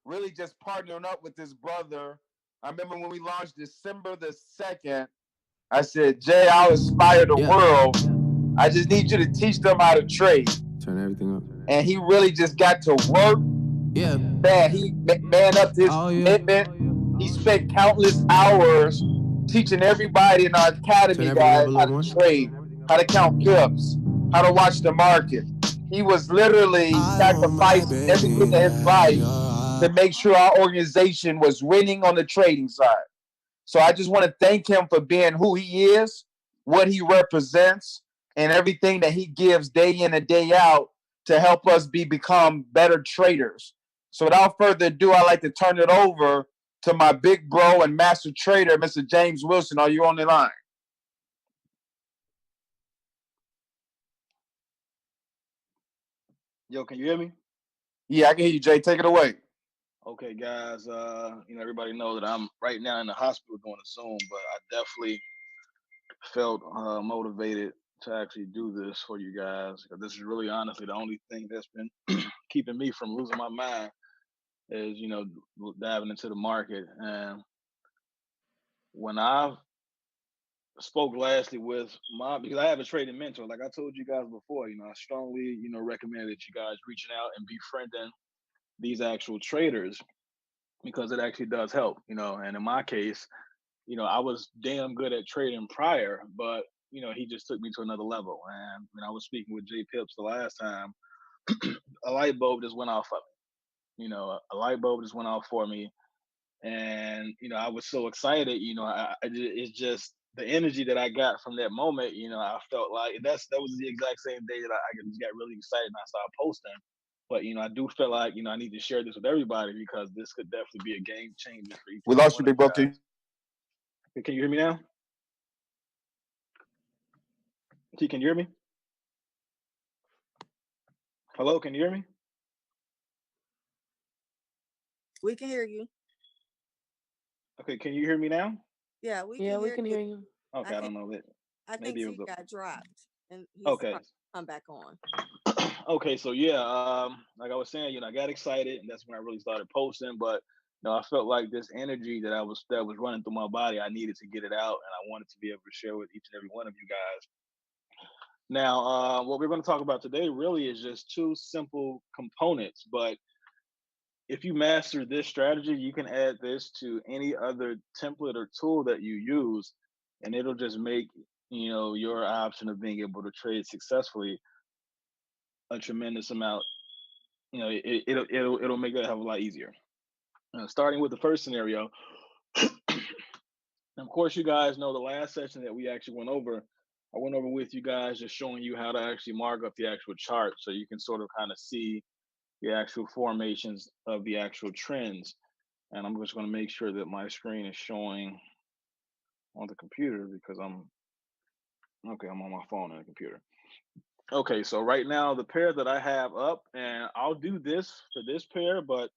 really just partnering up with this brother. I remember when we launched December the 2nd, I said, Jay, I'll inspire the world. I just need you to teach them how to trade. Turn everything up. And he really just got to work. Yeah. Man, he man up his commitment. He spent countless hours teaching everybody in our academy, guys, how to trade, how to count pips, how to watch the market. He was literally sacrificing everything in his life to make sure our organization was winning on the trading side. So I just want to thank him for being who he is, what he represents, and everything that he gives day in and day out to help us become better traders. So without further ado, I'd like to turn it over to my big bro and master trader, Mr. James Wilson. Are you on the line? Yo, can you hear me? Yeah, I can hear you, Jay. Take it away. Okay, guys. Everybody knows that I'm right now in the hospital doing a Zoom, but I definitely felt motivated to actually do this for you guys. Because this is really honestly the only thing that's been keeping me from losing my mind is, diving into the market. And when I spoke lastly with because I have a trading mentor, like I told you guys before, I strongly, recommend that you guys reaching out and befriending these actual traders because it actually does help, and in my case, I was damn good at trading prior, but he just took me to another level. And when I was speaking with Jay Pips the last time, a light bulb just went off for me. A light bulb just went off for me, and I was so excited. It's just the energy that I got from that moment. I felt like that was the exact same day that I just got really excited and I started posting. But I do feel like I need to share this with everybody because this could definitely be a game changer for each We and every lost you, one of big you bro. guys. Can you hear me now? Can you hear me? Hello, can you hear me? We can hear you. Okay, can you hear me now? Yeah, we can hear you. Okay, I don't know that. I think Maybe it he was got dropped and he's okay. come back on. Okay, so yeah, like I was saying, I got excited, and that's when I really started posting. But I felt like this energy that was running through my body, I needed to get it out, and I wanted to be able to share with each and every one of you guys. Now, what we're going to talk about today really is just two simple components, but if you master this strategy, you can add this to any other template or tool that you use, and it'll just make your option of being able to trade successfully a tremendous amount. It'll make that a lot easier. Starting with the first scenario, of course, you guys know the last session that we actually went over. I went over with you guys just showing you how to actually mark up the actual chart, so you can sort of kind of see the actual formations of the actual trends. And I'm just going to make sure that my screen is showing on the computer because I'm on my phone and the computer. Okay, so right now the pair that I have up, and I'll do this for this pair, but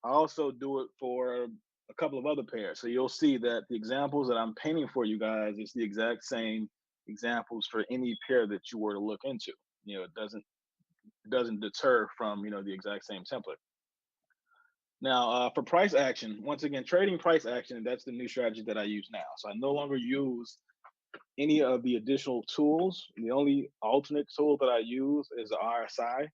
I also do it for a couple of other pairs. So you'll see that the examples that I'm painting for you guys is the exact same examples for any pair that you were to look into. It doesn't deter from the exact same template. Now, for price action, once again, trading price action, that's the new strategy that I use now. So I no longer use any of the additional tools. The only alternate tool that I use is the RSI,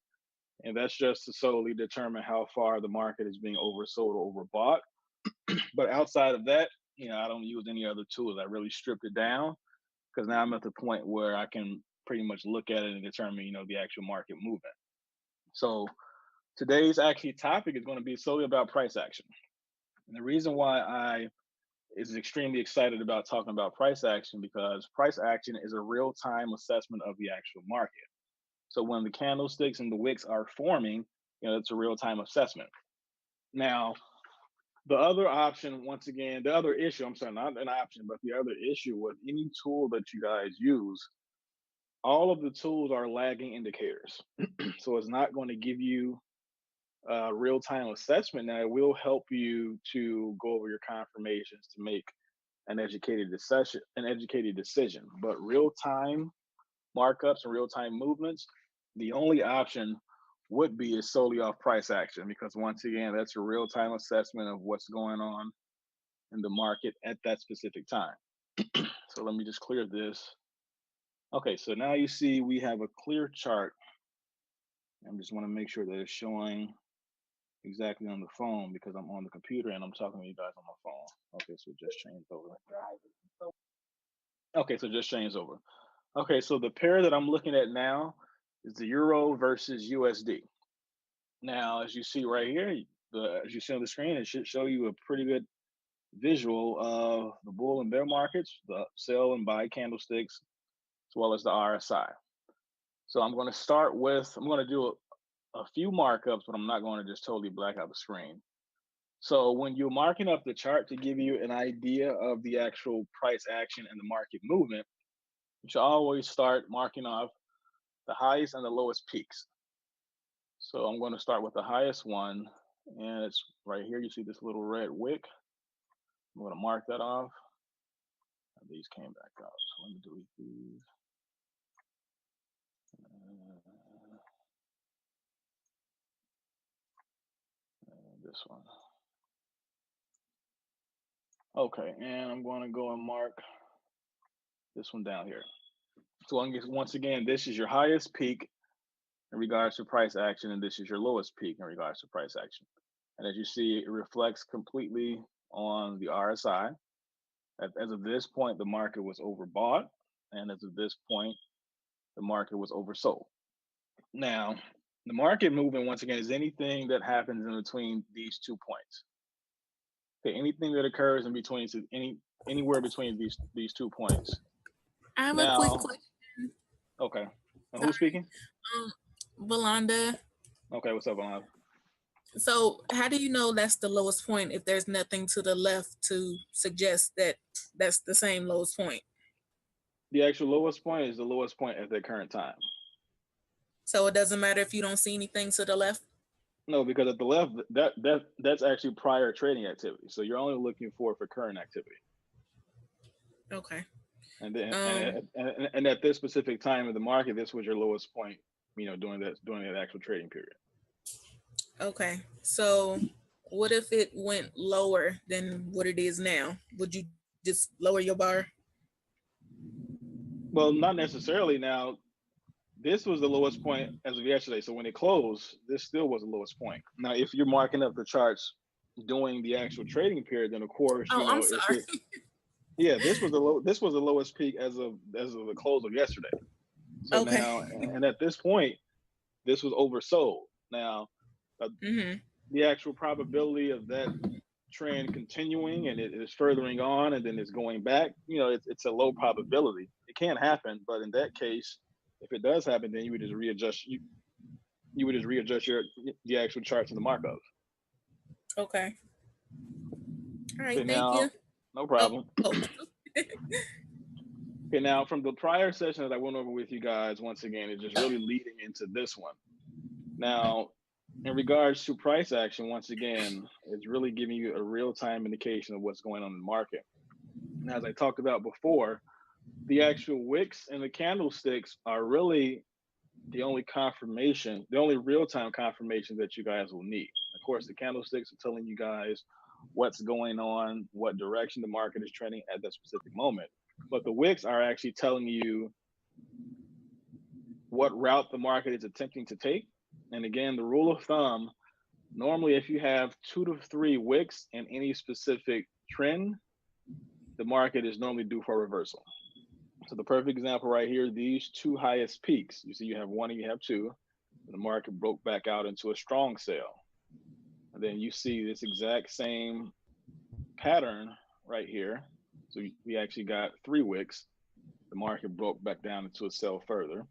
and that's just to solely determine how far the market is being oversold or overbought. But outside of that, I don't use any other tools. I really stripped it down because now I'm at the point where I can pretty much look at it and determine, the actual market movement. So today's actually topic is going to be solely about price action. And the reason why I is extremely excited about talking about price action because price action is a real-time assessment of the actual market. So when the candlesticks and the wicks are forming, it's a real-time assessment. Now, the other option, once again, the other issue, I'm sorry, not an option, but the other issue with any tool that you guys use, all of the tools are lagging indicators. So it's not going to give you real-time assessment. Now, it will help you to go over your confirmations to make an educated decision. But real-time markups and real-time movements, the only option would be is solely off price action, because once again, that's a real-time assessment of what's going on in the market at that specific time. So let me just clear this. Okay, so now you see we have a clear chart. I just want to make sure that it's showing exactly on the phone because I'm on the computer and I'm talking to you guys on my phone. Okay, so just changed over. Okay, so just changed over. Okay, so the pair that I'm looking at now is the Euro versus USD. Now, as you see right here, as you see on the screen, it should show you a pretty good visual of the bull and bear markets, the sell and buy candlesticks, as well as the RSI. So I'm going to do a few markups, but I'm not going to just totally black out the screen. So when you're marking up the chart to give you an idea of the actual price action and the market movement, you should always start marking off the highest and the lowest peaks. So I'm going to start with the highest one, and it's right here. You see this little red wick. I'm going to mark that off. And these came back up. So let me delete these. This one. Okay, and I'm going to go and mark this one down here. So once again, this is your highest peak in regards to price action, and this is your lowest peak in regards to price action. And as you see, it reflects completely on the RSI. As of this point, the market was overbought, and as of this point, the market was oversold. Now, the market movement, once again, is anything that happens in between these 2 points. Okay, anything that occurs in between, anywhere between these 2 points. I have a quick question. Okay. Who's speaking? Valanda. Okay, what's up, Valanda? So how do you know that's the lowest point if there's nothing to the left to suggest that that's the same lowest point? The actual lowest point is the lowest point at the current time. So it doesn't matter if you don't see anything to the left? No, because at the left, that's actually prior trading activity. So you're only looking for current activity. Okay. And then and at this specific time of the market, this was your lowest point, during that actual trading period. Okay. So what if it went lower than what it is now? Would you just lower your bar? Well, not necessarily. Now, this was the lowest point as of yesterday. So when it closed, this still was the lowest point. Now, if you're marking up the charts during the actual trading period, then of course, I'm sorry. Yeah, this was the lowest peak as of the close of yesterday. So okay. Now, and at this point, this was oversold. Now, the actual probability of that trend continuing and it is furthering on and then it's going back, it's a low probability. It can happen, but in that case, if it does happen, then you would just readjust. You would just readjust the actual chart to the markup. Okay. All right. Thank you. No problem. Okay, now from the prior session that I went over with you guys, once again, it's just really leading into this one. Now, in regards to price action, once again, it's really giving you a real-time indication of what's going on in the market. And as I talked about before, the actual wicks and the candlesticks are really the only confirmation, the only real-time confirmation that you guys will need. Of course, the candlesticks are telling you guys what's going on, what direction the market is trending at that specific moment. But the wicks are actually telling you what route the market is attempting to take. And again, the rule of thumb, normally if you have 2 to 3 wicks in any specific trend, the market is normally due for a reversal. So the perfect example right here, these 2 highest peaks, you see you have 1 and you have 2, and the market broke back out into a strong sale. And then you see this exact same pattern right here. So we actually got 3 wicks. The market broke back down into a sell further.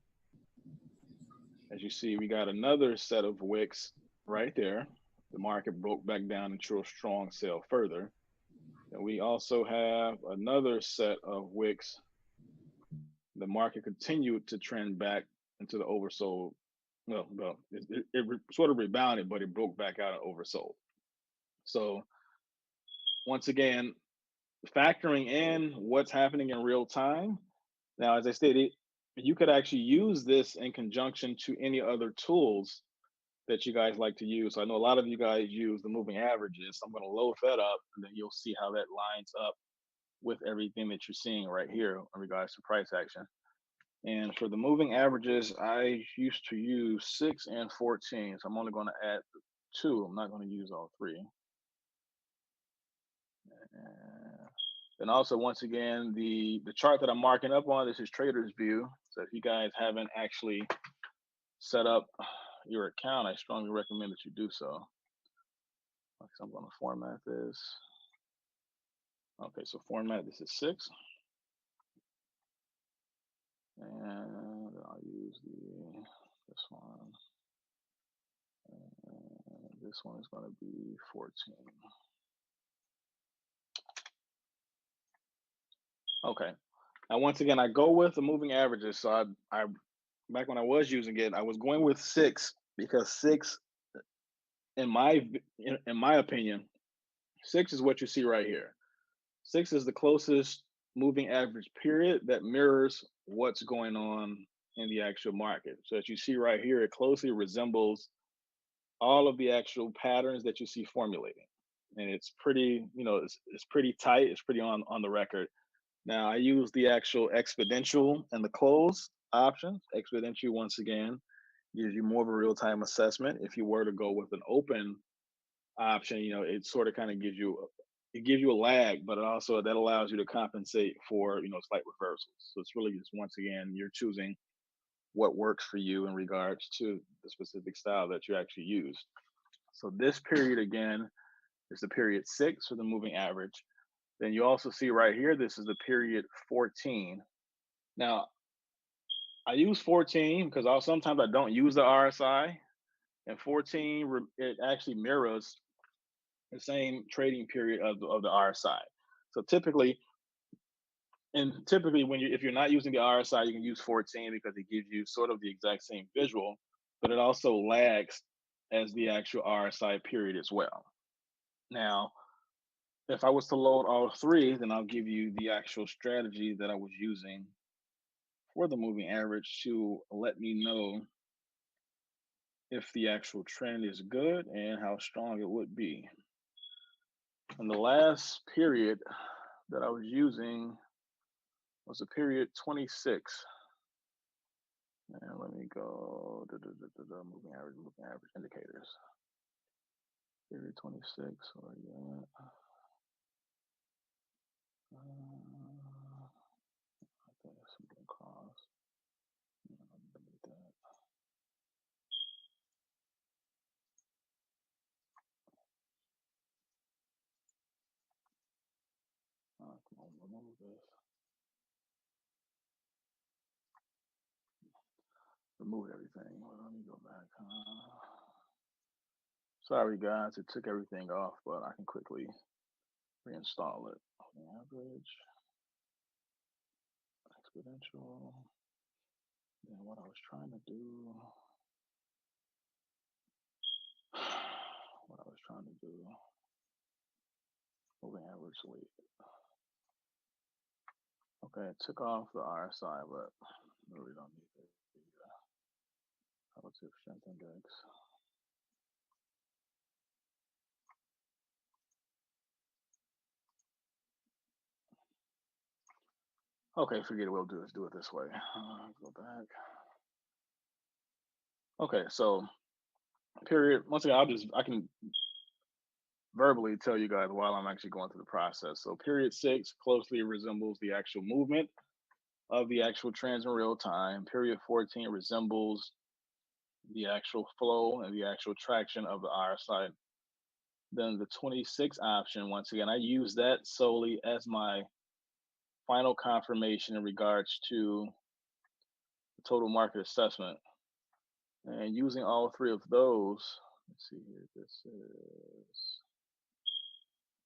As you see, we got another set of wicks right there. The market broke back down into a strong sell further. And we also have another set of wicks. The market continued to trend back into the oversold. Well, it sort of rebounded, but it broke back out and oversold. So once again, factoring in what's happening in real time. Now, as I stated, you could actually use this in conjunction to any other tools that you guys like to use. So I know a lot of you guys use the moving averages. So I'm going to load that up, and then you'll see how that lines up with everything that you're seeing right here in regards to price action. And for the moving averages, I used to use 6 and 14. So I'm only going to add 2. I'm not going to use all 3. And also, once again, the chart that I'm marking up on, this is Trader's View. So if you guys haven't actually set up your account, I strongly recommend that you do so. Okay, so I'm going to format this. Okay, so format, this is 6. And I'll use this one. And this one is going to be 14. Okay. Now, once again, I go with the moving averages. So I back when I was using it, I was going with 6 because 6, in my opinion, 6 is what you see right here. 6 is the closest moving average period that mirrors what's going on in the actual market. So as you see right here, it closely resembles all of the actual patterns that you see formulating. And it's pretty, it's pretty tight. It's pretty on the record. Now I use the actual exponential and the close options. Exponential, once again, gives you more of a real-time assessment. If you were to go with an open option, it sort of kind of gives you a lag, but also that allows you to compensate for slight reversals. So it's really just, once again, you're choosing what works for you in regards to the specific style that you actually use. So this period again is the period 6 for the moving average. Then you also see right here, this is the period 14. Now I use 14 because sometimes I don't use the RSI, and 14 it actually mirrors the same trading period of the RSI. So typically when if you're not using the RSI, you can use 14 because it gives you sort of the exact same visual, but it also lags as the actual RSI period as well. Now, if I was to load all 3, then I'll give you the actual strategy that I was using for the moving average to let me know if the actual trend is good and how strong it would be. And the last period that I was using was the period 26. And let me go to the moving average indicators. Period 26. Where are you at? I think it's something across. Delete that. Come on, remove this. Remove everything. Well, let me go back. Sorry, guys, it took everything off, but I can quickly reinstall it. Average, exponential. Then what I was trying to do. Moving average weight. Okay, it took off the RSI, but really don't need it. The relative strength index. Okay, forget it. We'll do it this way. Go back. Okay, so period. Once again, I can verbally tell you guys while I'm actually going through the process. So period 6 closely resembles the actual movement of the actual trends in real time. Period 14 resembles the actual flow and the actual traction of the RSI. Then the 26 option, once again, I use that solely as my final confirmation in regards to the total market assessment. And using all 3 of those, let's see here, this is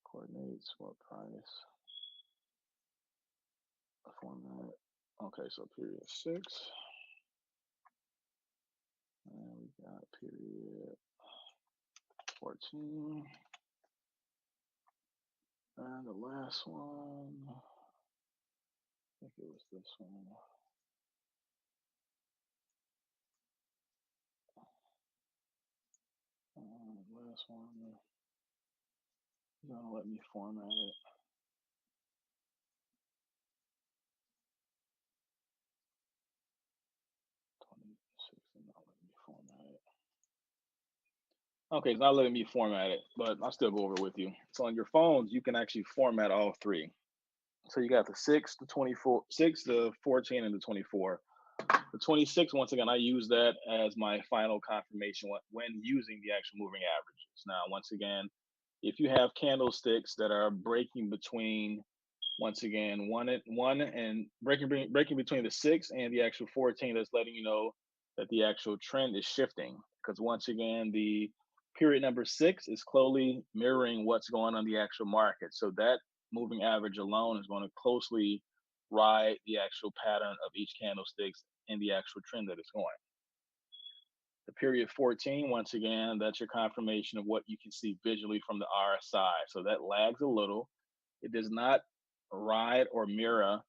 coordinates, what price, format. Okay, so period 6. And we got period 14. And the last one, I think it was this one. this one. It's gonna let me format it. Okay, it's not letting me format it, but I'll still go over it with you. So on your phones, you can actually format all three. So you got the 6, the 24, 6, the 14, and the 24. The 26, once again, I use that as my final confirmation when using the actual moving averages. Now, once again, if you have candlesticks that are breaking between, once again, one and breaking between the 6 and the actual 14, that's letting you know that the actual trend is shifting. Because once again, the period number 6 is closely mirroring what's going on in the actual market. So that moving average alone is going to closely ride the actual pattern of each candlestick in the actual trend that it's going. The period 14, once again, that's your confirmation of what you can see visually from the RSI. So that lags a little. It does not ride or mirror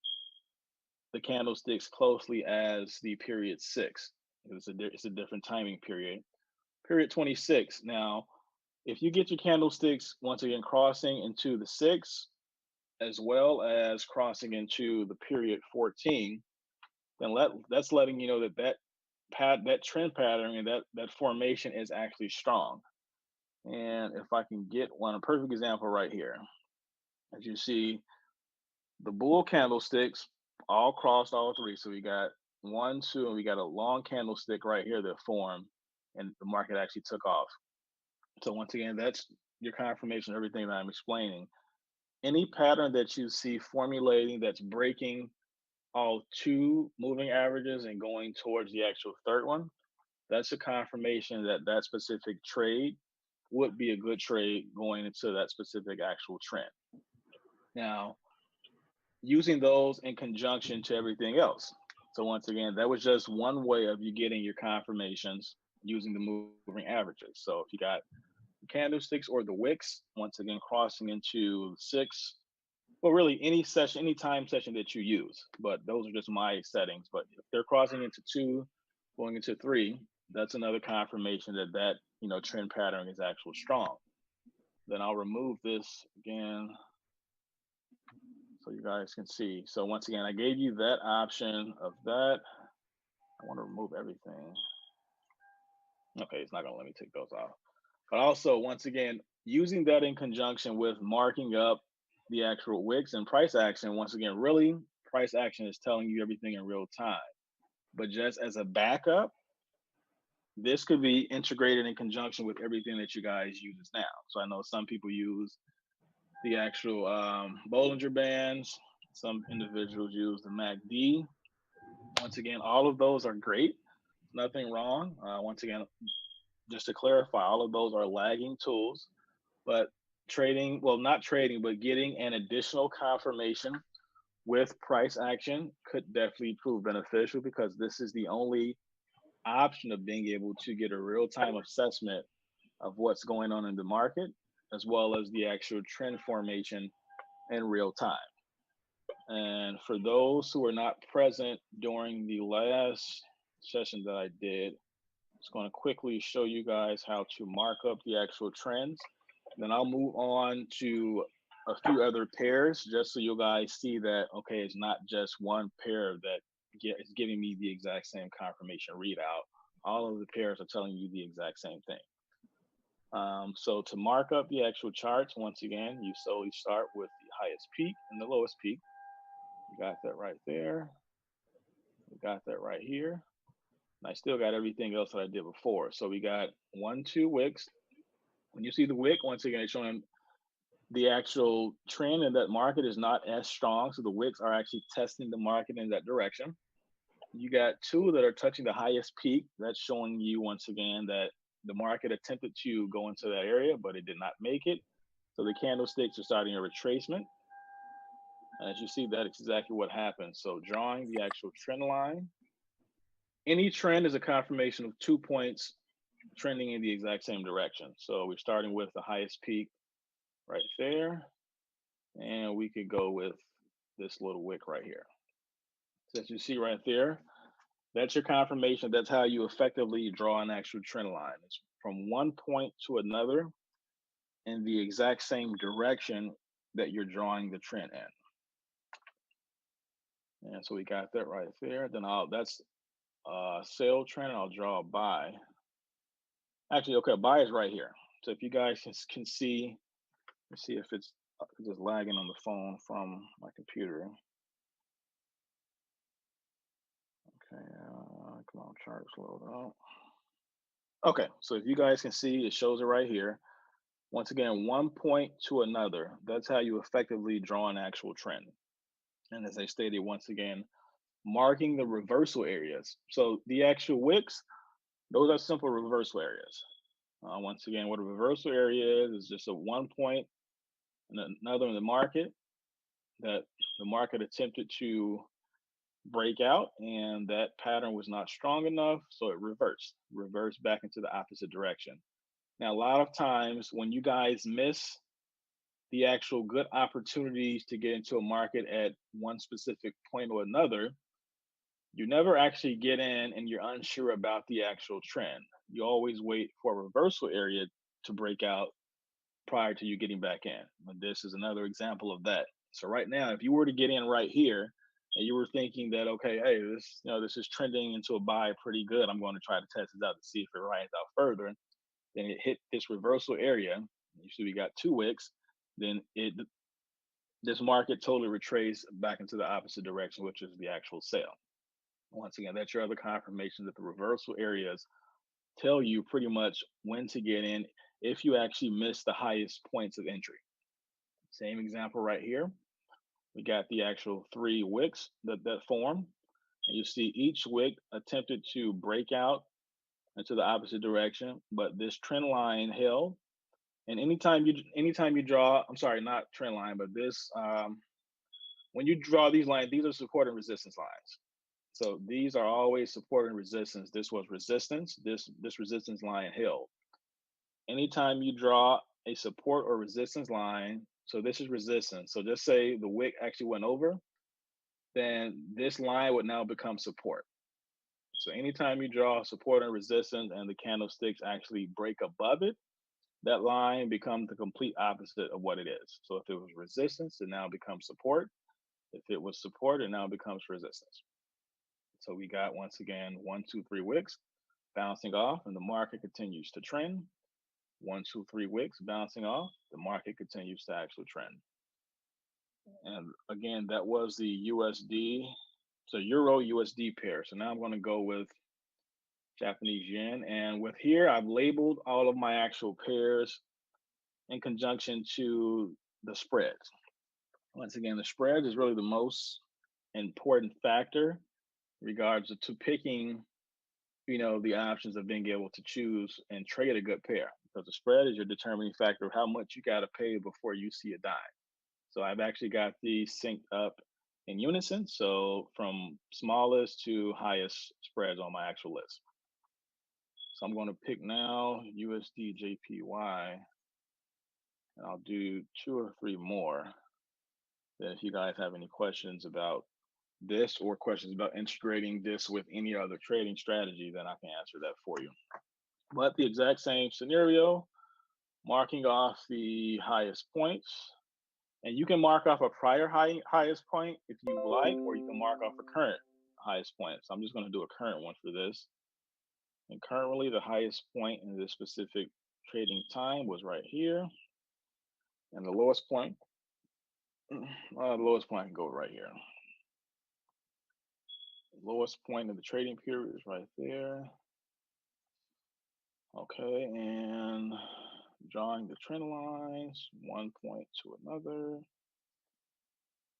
the candlesticks closely as the period 6. It's a different timing period. Period 26. Now, if you get your candlesticks once again crossing into the 6, as well as crossing into the period 14, then that's letting you know that trend pattern and that formation is actually strong. And if I can get a perfect example right here, as you see, the bull candlesticks all crossed all three. So we got 1, 2, and we got a long candlestick right here that formed, and the market actually took off. So once again, that's your confirmation of everything that I'm explaining. Any pattern that you see formulating that's breaking all 2 moving averages and going towards the actual third one, that's a confirmation that that specific trade would be a good trade going into that specific actual trend. Now, using those in conjunction to everything else. So once again, that was just one way of you getting your confirmations using the moving averages. So if you got candlesticks or the wicks, once again, crossing into 6, well, really any time session that you use, but those are just my settings. But if they're crossing into 2, going into 3, that's another confirmation that trend pattern is actually strong. Then I'll remove this again so you guys can see. So once again, I gave you that option of that. I want to remove everything. Okay, it's not gonna let me take those off. But also, once again, using that in conjunction with marking up the actual wicks and price action, once again, really price action is telling you everything in real time. But just as a backup, this could be integrated in conjunction with everything that you guys use now. So I know some people use the actual Bollinger Bands. Some individuals use the MACD. Once again, all of those are great. Nothing wrong. Once again, just to clarify, all of those are lagging tools, but not trading, but getting an additional confirmation with price action could definitely prove beneficial, because this is the only option of being able to get a real-time assessment of what's going on in the market, as well as the actual trend formation in real time. And for those who are not present during the last session that I did, I'm just going to quickly show you guys how to mark up the actual trends. Then I'll move on to a few other pairs, just so you guys see that, okay, it's not just one pair that is giving me the exact same confirmation readout. All of the pairs are telling you the exact same thing. So to mark up the actual charts, once again, you solely start with the highest peak and the lowest peak. You got that right there. We got that right here. And I still got everything else that I did before. So we got 1, 2 wicks. When you see the wick, once again, it's showing the actual trend in that market is not as strong. So the wicks are actually testing the market in that direction. You got 2 that are touching the highest peak. That's showing you, once again, that the market attempted to go into that area, but it did not make it. So the candlesticks are starting a retracement. And as you see, that's exactly what happens. So drawing the actual trend line. Any trend is a confirmation of 2 points trending in the exact same direction. So we're starting with the highest peak right there. And we could go with this little wick right here. So as you see right there, that's your confirmation. That's how you effectively draw an actual trend line. It's from one point to another in the exact same direction that you're drawing the trend in. And so we got that right there. Then that's sell trend. I'll draw a buy. Actually, okay, buy is right here. So if you guys can see, let's see if it's just lagging on the phone from my computer. Okay, come on, charts load up. Okay, so if you guys can see, it shows it right here. Once again, one point to another. That's how you effectively draw an actual trend. And as I stated, once again, marking the reversal areas. So the actual wicks, those are simple reversal areas. Once again, what a reversal area is just a one point and another in the market that the market attempted to break out, and that pattern was not strong enough, so it reversed back into the opposite direction. Now, a lot of times when you guys miss the actual good opportunities to get into a market at one specific point or another, you never actually get in and you're unsure about the actual trend. You always wait for a reversal area to break out prior to you getting back in. And this is another example of that. So right now, if you were to get in right here and you were thinking that, okay, hey, this is trending into a buy pretty good, I'm going to try to test this out to see if it rides out further. Then it hit this reversal area. You see we got two wicks. Then this market totally retraced back into the opposite direction, which is the actual sale. Once again, that's your other confirmation that the reversal areas tell you pretty much when to get in if you actually miss the highest points of entry. Same example right here. We got the actual three wicks that form, and you see each wick attempted to break out into the opposite direction, but this trend line held. And anytime you draw, I'm sorry, not trend line, but this when you draw these lines, these are support and resistance lines. So these are always support and resistance. This was resistance. This resistance line held. Anytime you draw a support or resistance line, so this is resistance. So just say the wick actually went over, then this line would now become support. So anytime you draw support and resistance and the candlesticks actually break above it, that line becomes the complete opposite of what it is. So if it was resistance, it now becomes support. If it was support, it now becomes resistance. So we got, once again, 1, 2, 3 wicks bouncing off, and the market continues to trend. 1, 2, 3 wicks bouncing off, the market continues to actually trend. And again, that was the USD, so Euro USD pair. So now I'm going to go with Japanese yen. And with here, I've labeled all of my actual pairs in conjunction to the spreads. Once again, the spread is really the most important factor in regards to picking, the options of being able to choose and trade a good pair, because the spread is your determining factor of how much you got to pay before you see a dime. So I've actually got these synced up in unison. So from smallest to highest spreads on my actual list. So I'm going to pick now USD JPY, and I'll do 2 or 3 more. Then if you guys have any questions about this or questions about integrating this with any other trading strategy, then I can answer that for you. But the exact same scenario, marking off the highest points. And you can mark off a prior highest point if you like, or you can mark off a current highest point. So I'm just going to do a current one for this. And currently the highest point in this specific trading time was right here. And the lowest point, can go right here. The lowest point of the trading period is right there. Okay, and drawing the trend lines, one point to another,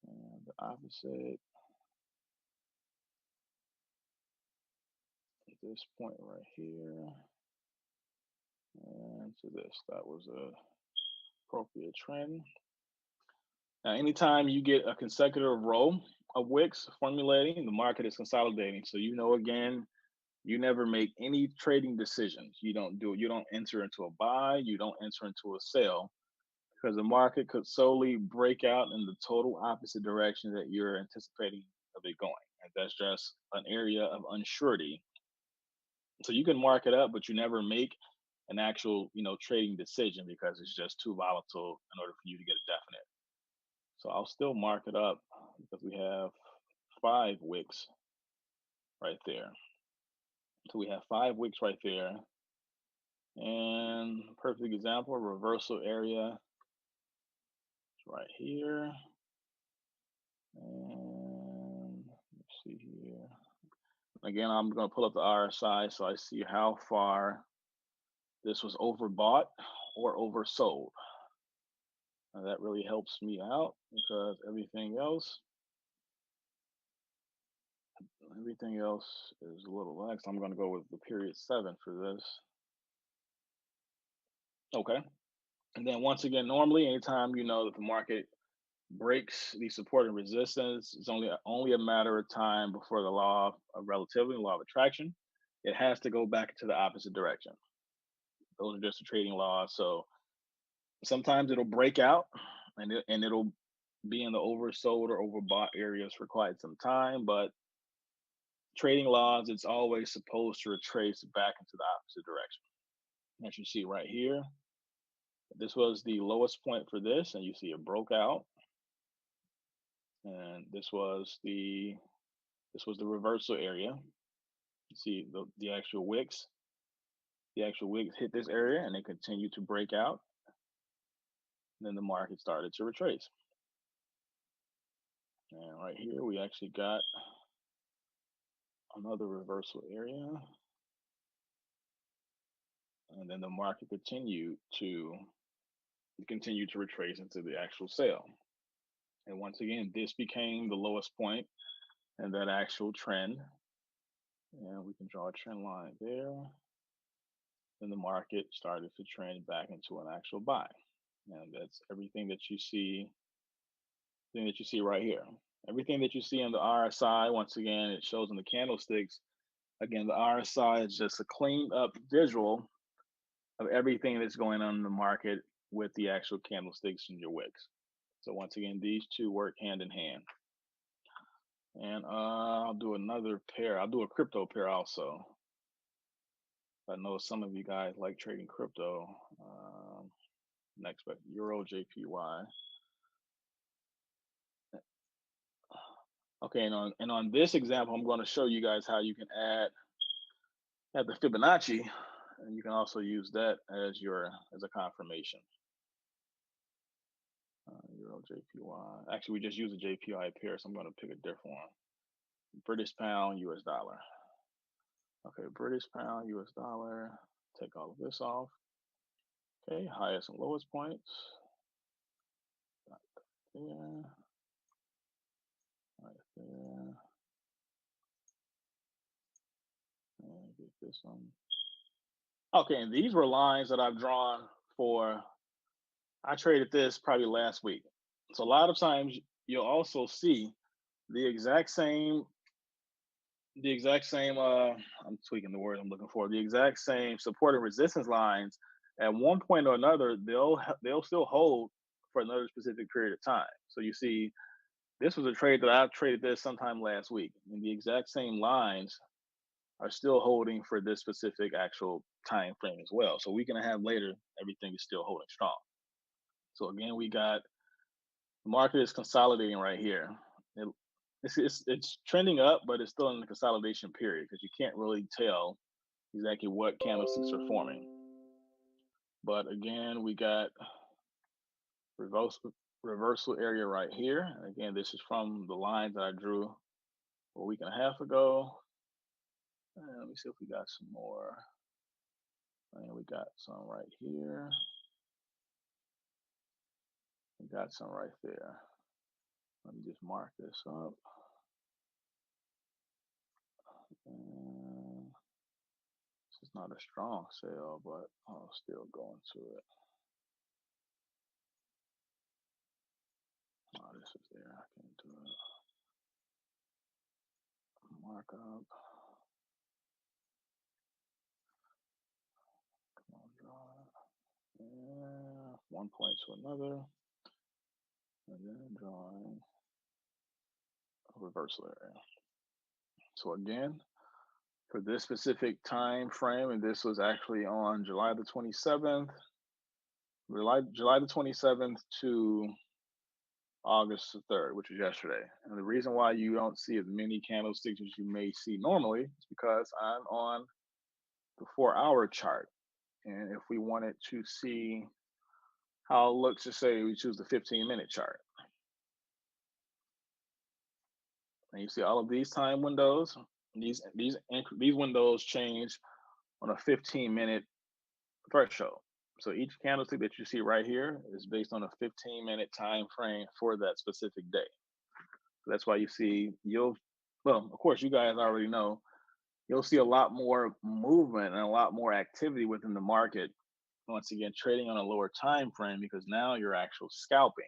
and the opposite. This point right here, and to this, that was a appropriate trend. Now, anytime you get a consecutive row of wicks formulating, the market is consolidating. So again, you never make any trading decisions. You don't enter into a buy, you don't enter into a sell, because the market could solely break out in the total opposite direction that you're anticipating of it going. And that's just an area of unsurety. So you can mark it up, but you never make an actual, trading decision because it's just too volatile in order for you to get a definite. So I'll still mark it up because we have 5 wicks right there. So we have 5 wicks right there. And perfect example, reversal area is right here. And let's see here. Again, I'm going to pull up the RSI so I see how far this was overbought or oversold. And that really helps me out because everything else is a little less. I'm going to go with the period 7 for this. Okay. And then once again, normally anytime you know that the market breaks the support and resistance, it's only a matter of time before the law of relativity, law of attraction, it has to go back into the opposite direction. Those are just the trading laws. So sometimes it'll break out and it'll be in the oversold or overbought areas for quite some time, but trading laws, it's always supposed to retrace back into the opposite direction. As you see right here, this was the lowest point for this, and you see it broke out. And this was the reversal area. You see the actual wicks. The actual wicks hit this area and they continued to break out. And then the market started to retrace. And right here, we actually got another reversal area. And then the market continued to retrace into the actual sale. And once again, this became the lowest point in that actual trend. And we can draw a trend line there. Then the market started to trend back into an actual buy. And that's everything that you see, right here. Everything that you see in the RSI, once again, it shows in the candlesticks. Again, the RSI is just a cleaned up visual of everything that's going on in the market with the actual candlesticks and your wicks. So once again, these two work hand in hand. And I'll do another pair. I'll do a crypto pair also. I know some of you guys like trading crypto. Next, but Euro JPY. Okay, and on this example, I'm going to show you guys how you can add the Fibonacci, and you can also use that as a confirmation. Euro JPY. Actually, we just use a JPY pair, so I'm going to pick a different one. British pound, US dollar. Okay, British pound, US dollar. Take all of this off. Okay, highest and lowest points. Right there. Right there. And get this one. Okay, and these were lines that I've drawn for, I traded this probably last week. So a lot of times you'll also see the exact same, I'm tweaking the word I'm looking for, the exact same support and resistance lines. At one point or another, they'll still hold for another specific period of time. So you see, this was a trade that I traded this sometime last week, and the exact same lines are still holding for this specific actual time frame as well. So week and a half later, everything is still holding strong. So again, we got the market is consolidating right here. It's trending up, but it's still in the consolidation period because you can't really tell exactly what candlesticks are forming. But again, we got reversal area right here. And again, this is from the lines that I drew a week and a half ago. And let me see if we got some more. And we got some right here. We got some right there. Let me just mark this up. And this is not a strong sale, but I'll still go into it. Oh, this is there. I can't do it. Mark up. Come on, draw. Yeah, one point to another. And then drawing a reversal area. So again, for this specific time frame, and this was actually on July the 27th, July the 27th to August the 3rd, which was yesterday. And the reason why you don't see as many candlesticks as you may see normally is because I'm on the 4-hour chart. And if we wanted to see how it looks, to say we choose the 15-minute chart. And you see all of these time windows. These windows change on a 15-minute threshold. So each candlestick that you see right here is based on a 15-minute time frame for that specific day. So that's why you see well, of course, you guys already know, you'll see a lot more movement and a lot more activity within the market. Once again, trading on a lower time frame because now you're actual scalping.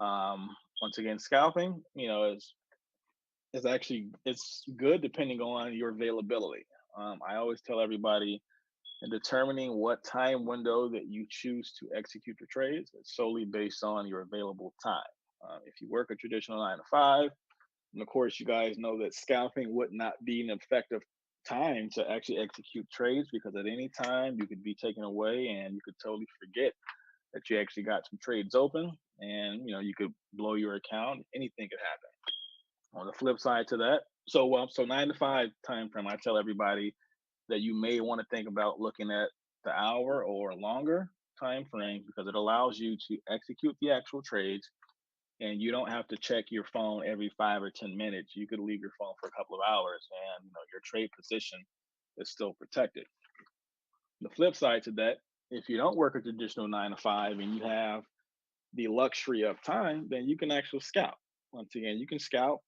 Once again, scalping, it's good depending on your availability. I always tell everybody, in determining what time window that you choose to execute your trades, it's solely based on your available time. If you work a traditional 9 to 5, and of course, you guys know that scalping would not be an effective time to actually execute trades, because at any time you could be taken away and you could totally forget that you actually got some trades open, and you could blow your account. Anything could happen. On the flip side to that, so 9 to 5 time frame, I tell everybody that you may want to think about looking at the hour or longer time frame, because it allows you to execute the actual trades and you don't have to check your phone every 5 or 10 minutes. You could leave your phone for a couple of hours and your trade position is still protected. The flip side to that, if you don't work a traditional 9 to 5 and you have the luxury of time, then you can actually scout. Once again, you can scout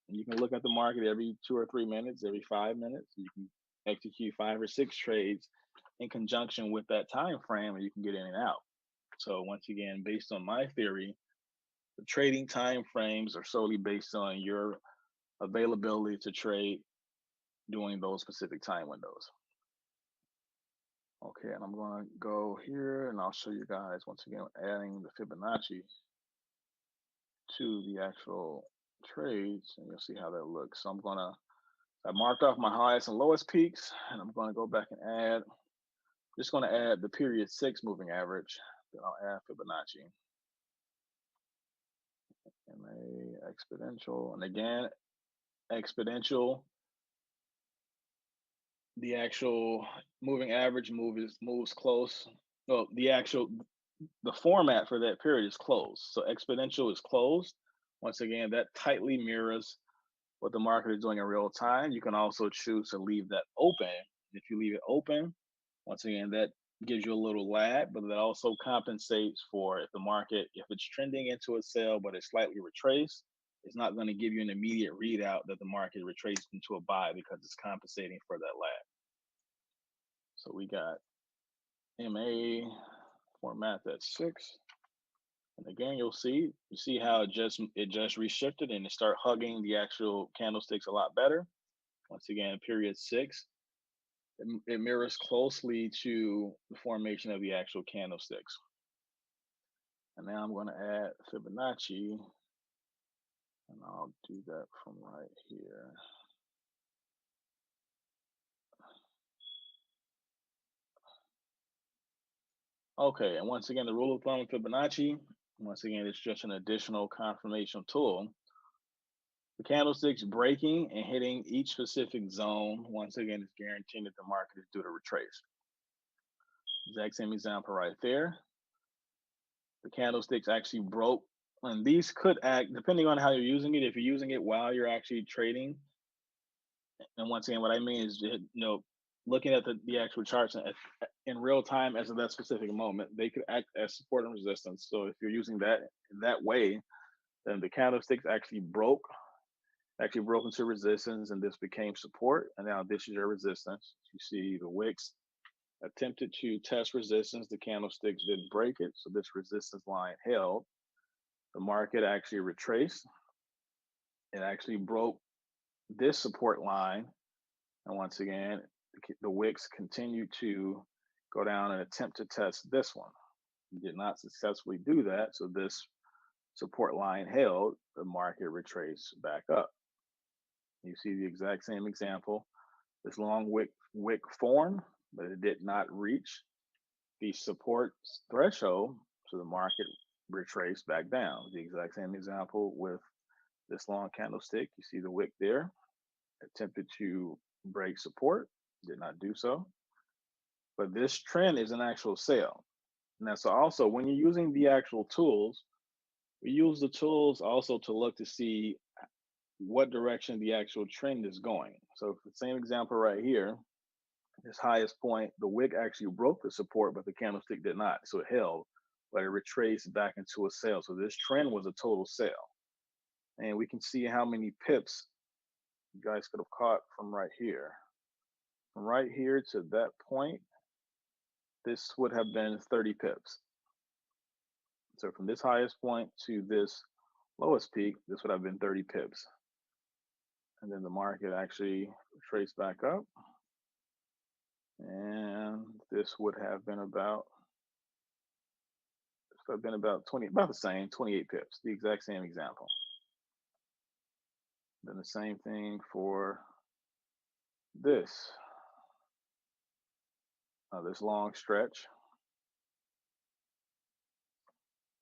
and you can look at the market every 2 or 3 minutes, every 5 minutes. You can execute 5 or 6 trades in conjunction with that time frame, and you can get in and out. So once again, based on my theory, the trading time frames are solely based on your availability to trade during those specific time windows. Okay, and I'm going to go here and I'll show you guys once again adding the Fibonacci to the actual trades, and you'll see how that looks. So I marked off my highest and lowest peaks, and I'm going to go back and add, just going to add the period 6 moving average. Then I'll add Fibonacci. MA exponential, and again, exponential, the actual moving average moves close. Well, the format for that period is closed. So exponential is closed. Once again, that tightly mirrors what the market is doing in real time. You can also choose to leave that open. If you leave it open, once again, that gives you a little lag, but that also compensates for if the market, if it's trending into a sell, but it's slightly retraced, it's not going to give you an immediate readout that the market retraced into a buy, because it's compensating for that lag. So we got MA format that's 6. And again, you see how it just reshifted and it start hugging the actual candlesticks a lot better. Once again, period 6, it mirrors closely to the formation of the actual candlesticks. And now I'm going to add Fibonacci, and I'll do that from right here. Okay, and once again, the rule of thumb of Fibonacci, once again, it's just an additional confirmation tool. The candlesticks breaking and hitting each specific zone, once again, is guaranteeing that the market is due to retrace. Exact same example right there. The candlesticks actually broke, and these could act, depending on how you're using it, if you're using it while you're actually trading. And once again, what I mean is, looking at the actual charts in real time as of that specific moment, they could act as support and resistance. So if you're using that way, then the candlesticks actually broke into resistance, and this became support, and now this is your resistance. You see the wicks attempted to test resistance, the candlesticks didn't break it, so this resistance line held. The market actually retraced. It actually broke this support line, and once again, the wicks continued to go down and attempt to test this one. It did not successfully do that, so this support line held, the market retraced back up. You see the exact same example. this long wick formed, but it did not reach the support threshold, so the market retraced back down. The exact same example with this long candlestick. You see the wick there, attempted to break support, did not do so. But this trend is an actual sell. Now, so also when you're using the actual tools, we use the tools also to look to see what direction the actual trend is going. So for the same example right here, this highest point, the wick actually broke the support, but the candlestick did not. So it held, but it retraced back into a sell. So this trend was a total sell. And we can see how many pips you guys could have caught from right here. From right here to that point, this would have been 30 pips. So from this highest point to this lowest peak, this would have been 30 pips. And then the market actually traced back up. And this would have been about 20, about the same, 28 pips, the exact same example. Then the same thing for this. This long stretch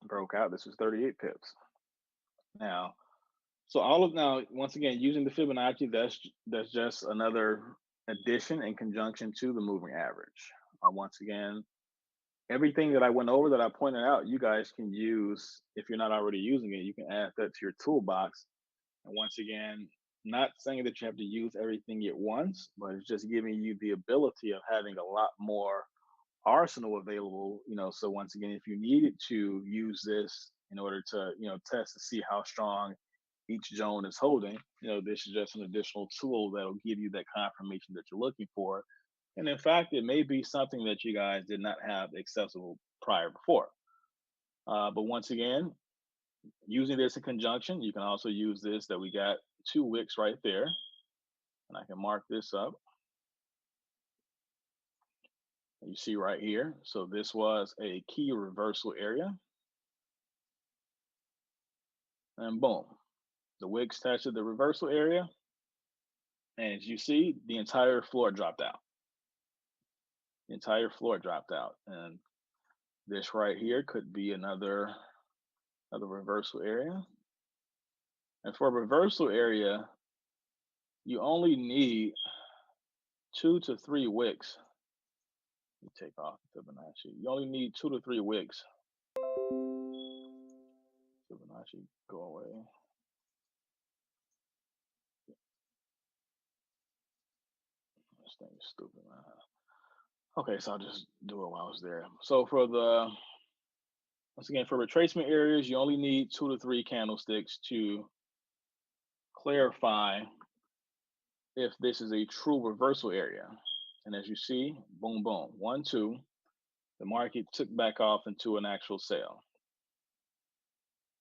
broke out. This was 38 pips. Now, so once again, using the Fibonacci, that's just another addition in conjunction to the moving average. Once again, everything that I went over that I pointed out, you guys can use. If you're not already using it, you can add that to your toolbox. And once again, not saying that you have to use everything at once, but it's just giving you the ability of having a lot more arsenal available. So once again, if you needed to use this in order to test to see how strong each zone is holding, this is just an additional tool that'll give you that confirmation that you're looking for. And in fact, it may be something that you guys did not have accessible prior before. But once again, using this in conjunction, you can also use this that we got 2 wicks right there. And I can mark this up. You see right here. So this was a key reversal area. And boom, the wicks touched the reversal area. And as you see, the entire floor dropped out. The entire floor dropped out. And this right here could be another reversal area. And for a reversal area, you only need 2 to 3 wicks. You take off the Fibonacci. You only need 2 to 3 wicks. Fibonacci, go away. This thing is stupid, man. Okay, so I'll just do it while I was there. So once again, for retracement areas, you only need 2 to 3 candlesticks to clarify if this is a true reversal area. And as you see, boom, boom, 1, 2, the market took back off into an actual sale.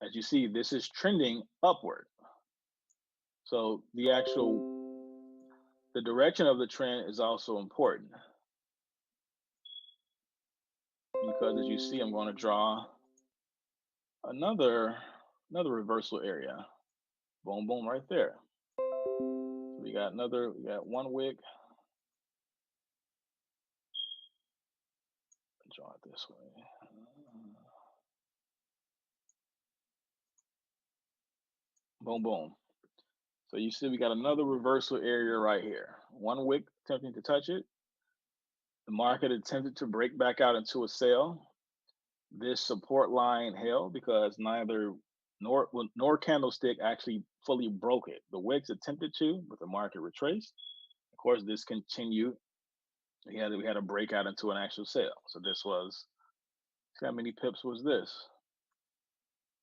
As you see, this is trending upward. So the direction of the trend is also important. Because as you see, I'm going to draw another reversal area. Boom, boom, right there. So we got 1 wick. Draw it this way. Boom, boom. So you see we got another reversal area right here. 1 wick attempting to touch it. The market attempted to break back out into a sell. This support line held because neither nor candlestick actually fully broke it. The wicks attempted to, but the market retraced. Of course, this continued. We had a breakout into an actual sale. So this was, see how many pips was this?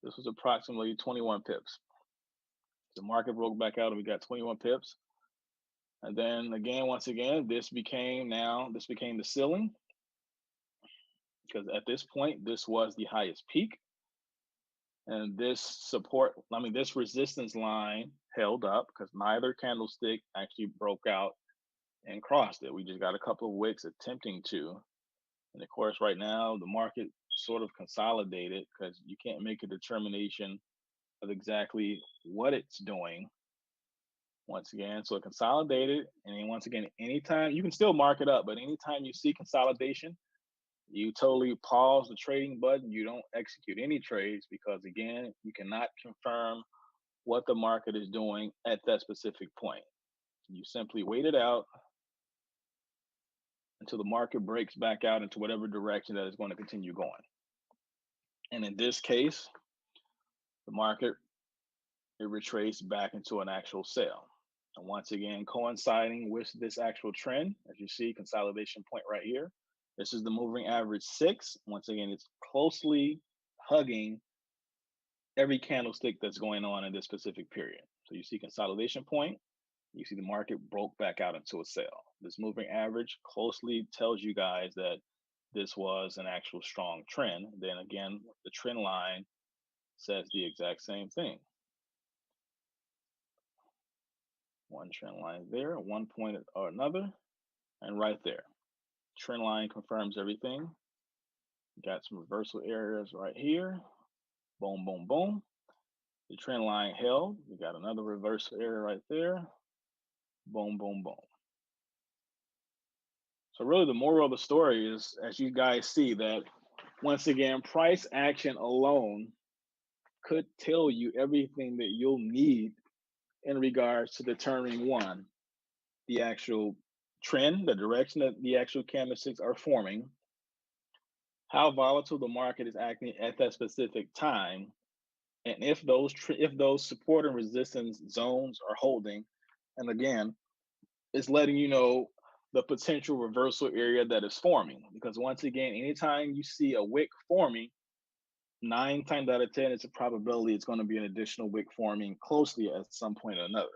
This was approximately 21 pips. The market broke back out and we got 21 pips. And then again, once again, this became the ceiling. Because at this point, this was the highest peak. And this resistance line held up because neither candlestick actually broke out and crossed it. We just got a couple of wicks attempting to. And of course, right now, the market sort of consolidated because you can't make a determination of exactly what it's doing Once again, so it consolidated, and then once again, anytime you can still mark it up, but anytime you see consolidation, you totally pause the trading button. You don't execute any trades because again, you cannot confirm what the market is doing at that specific point. You simply wait it out until the market breaks back out into whatever direction that is going to continue going. And in this case, the market, it retraced back into an actual sell. And once again, coinciding with this actual trend, as you see, consolidation point right here. This is the moving average 6. Once again, it's closely hugging every candlestick that's going on in this specific period. So you see consolidation point, you see the market broke back out into a sell. This moving average closely tells you guys that this was an actual strong trend. Then again, the trend line says the exact same thing. One trend line there, one point or another, and right there. Trend line confirms everything. Got some reversal areas right here. Boom, boom, boom. The trend line held. We got another reversal area right there. Boom, boom, boom. So really the moral of the story is, as you guys see, that once again, price action alone could tell you everything that you'll need in regards to determining one, the actual trend, the direction that the actual candlesticks are forming, how volatile the market is acting at that specific time, and if those support and resistance zones are holding. And again, it's letting you know the potential reversal area that is forming. Because once again, anytime you see a wick forming, 9 times out of 10, it's a probability it's going to be an additional wick forming closely at some point or another.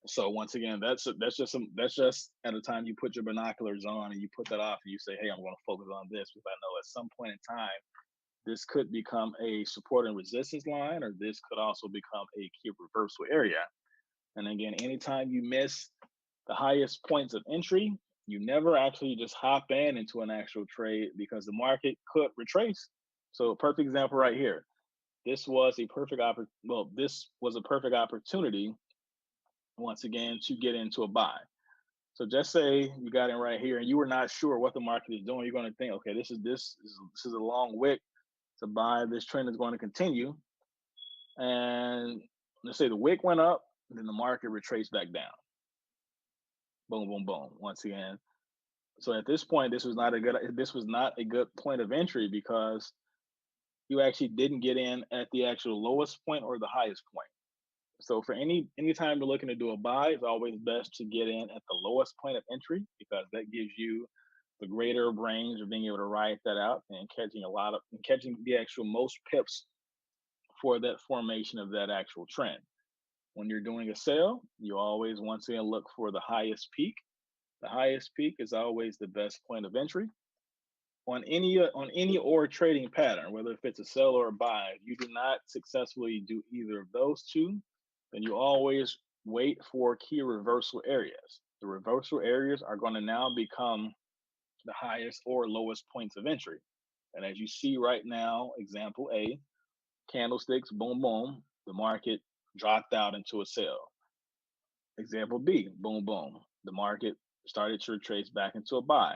So once again, that's just at a time you put your binoculars on and you put that off and you say, hey, I'm going to focus on this because I know at some point in time, this could become a support and resistance line, or this could also become a key reversal area. And again, anytime you miss the highest points of entry, you never actually just hop into an actual trade because the market could retrace. So a perfect example right here. This was a perfect opportunity once again to get into a buy. So just say you got in right here and you were not sure what the market is doing. You're going to think, okay, this is a long wick to buy. This trend is going to continue. And let's say the wick went up, and then the market retraced back down. Boom, boom, boom. Once again. So at this point, this was not a good point of entry because you actually didn't get in at the actual lowest point or the highest point. So for anytime you're looking to do a buy, it's always best to get in at the lowest point of entry because that gives you the greater range of being able to ride that out and catching the actual most pips for that formation of that actual trend. When you're doing a sale, you always once again look for the highest peak. The highest peak is always the best point of entry. On any or trading pattern, whether if it's a sell or a buy, if you do not successfully do either of those two, then you always wait for key reversal areas. The reversal areas are going to now become the highest or lowest points of entry. And as you see right now, example A, candlesticks, boom, boom, the market dropped out into a sell. Example B, boom, boom, the market started to retrace back into a buy.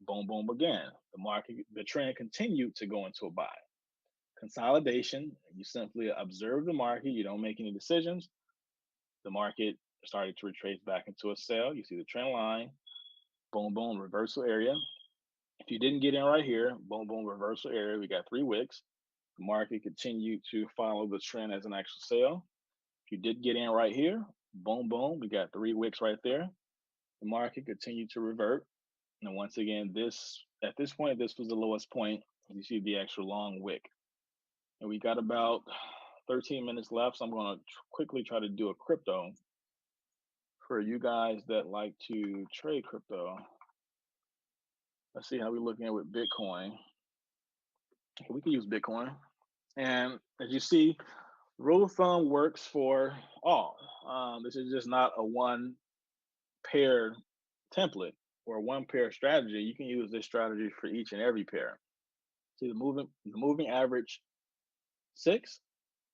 Boom, boom again. The trend continued to go into a buy. Consolidation, you simply observe the market, you don't make any decisions. The market started to retrace back into a sell. You see the trend line, boom, boom, reversal area. If you didn't get in right here, boom, boom, reversal area. We got 3 wicks. The market continued to follow the trend as an actual sell. If you did get in right here, boom, boom, we got 3 wicks right there. The market continued to revert. And once again, at this point, this was the lowest point. You see the actual long wick. And we got about 13 minutes left. So I'm going to quickly try to do a crypto for you guys that like to trade crypto. Let's see how we're looking at with Bitcoin. We can use Bitcoin. And as you see, rule of thumb works for all. This is just not a one pair template or one pair strategy. You can use this strategy for each and every pair. See the moving average 6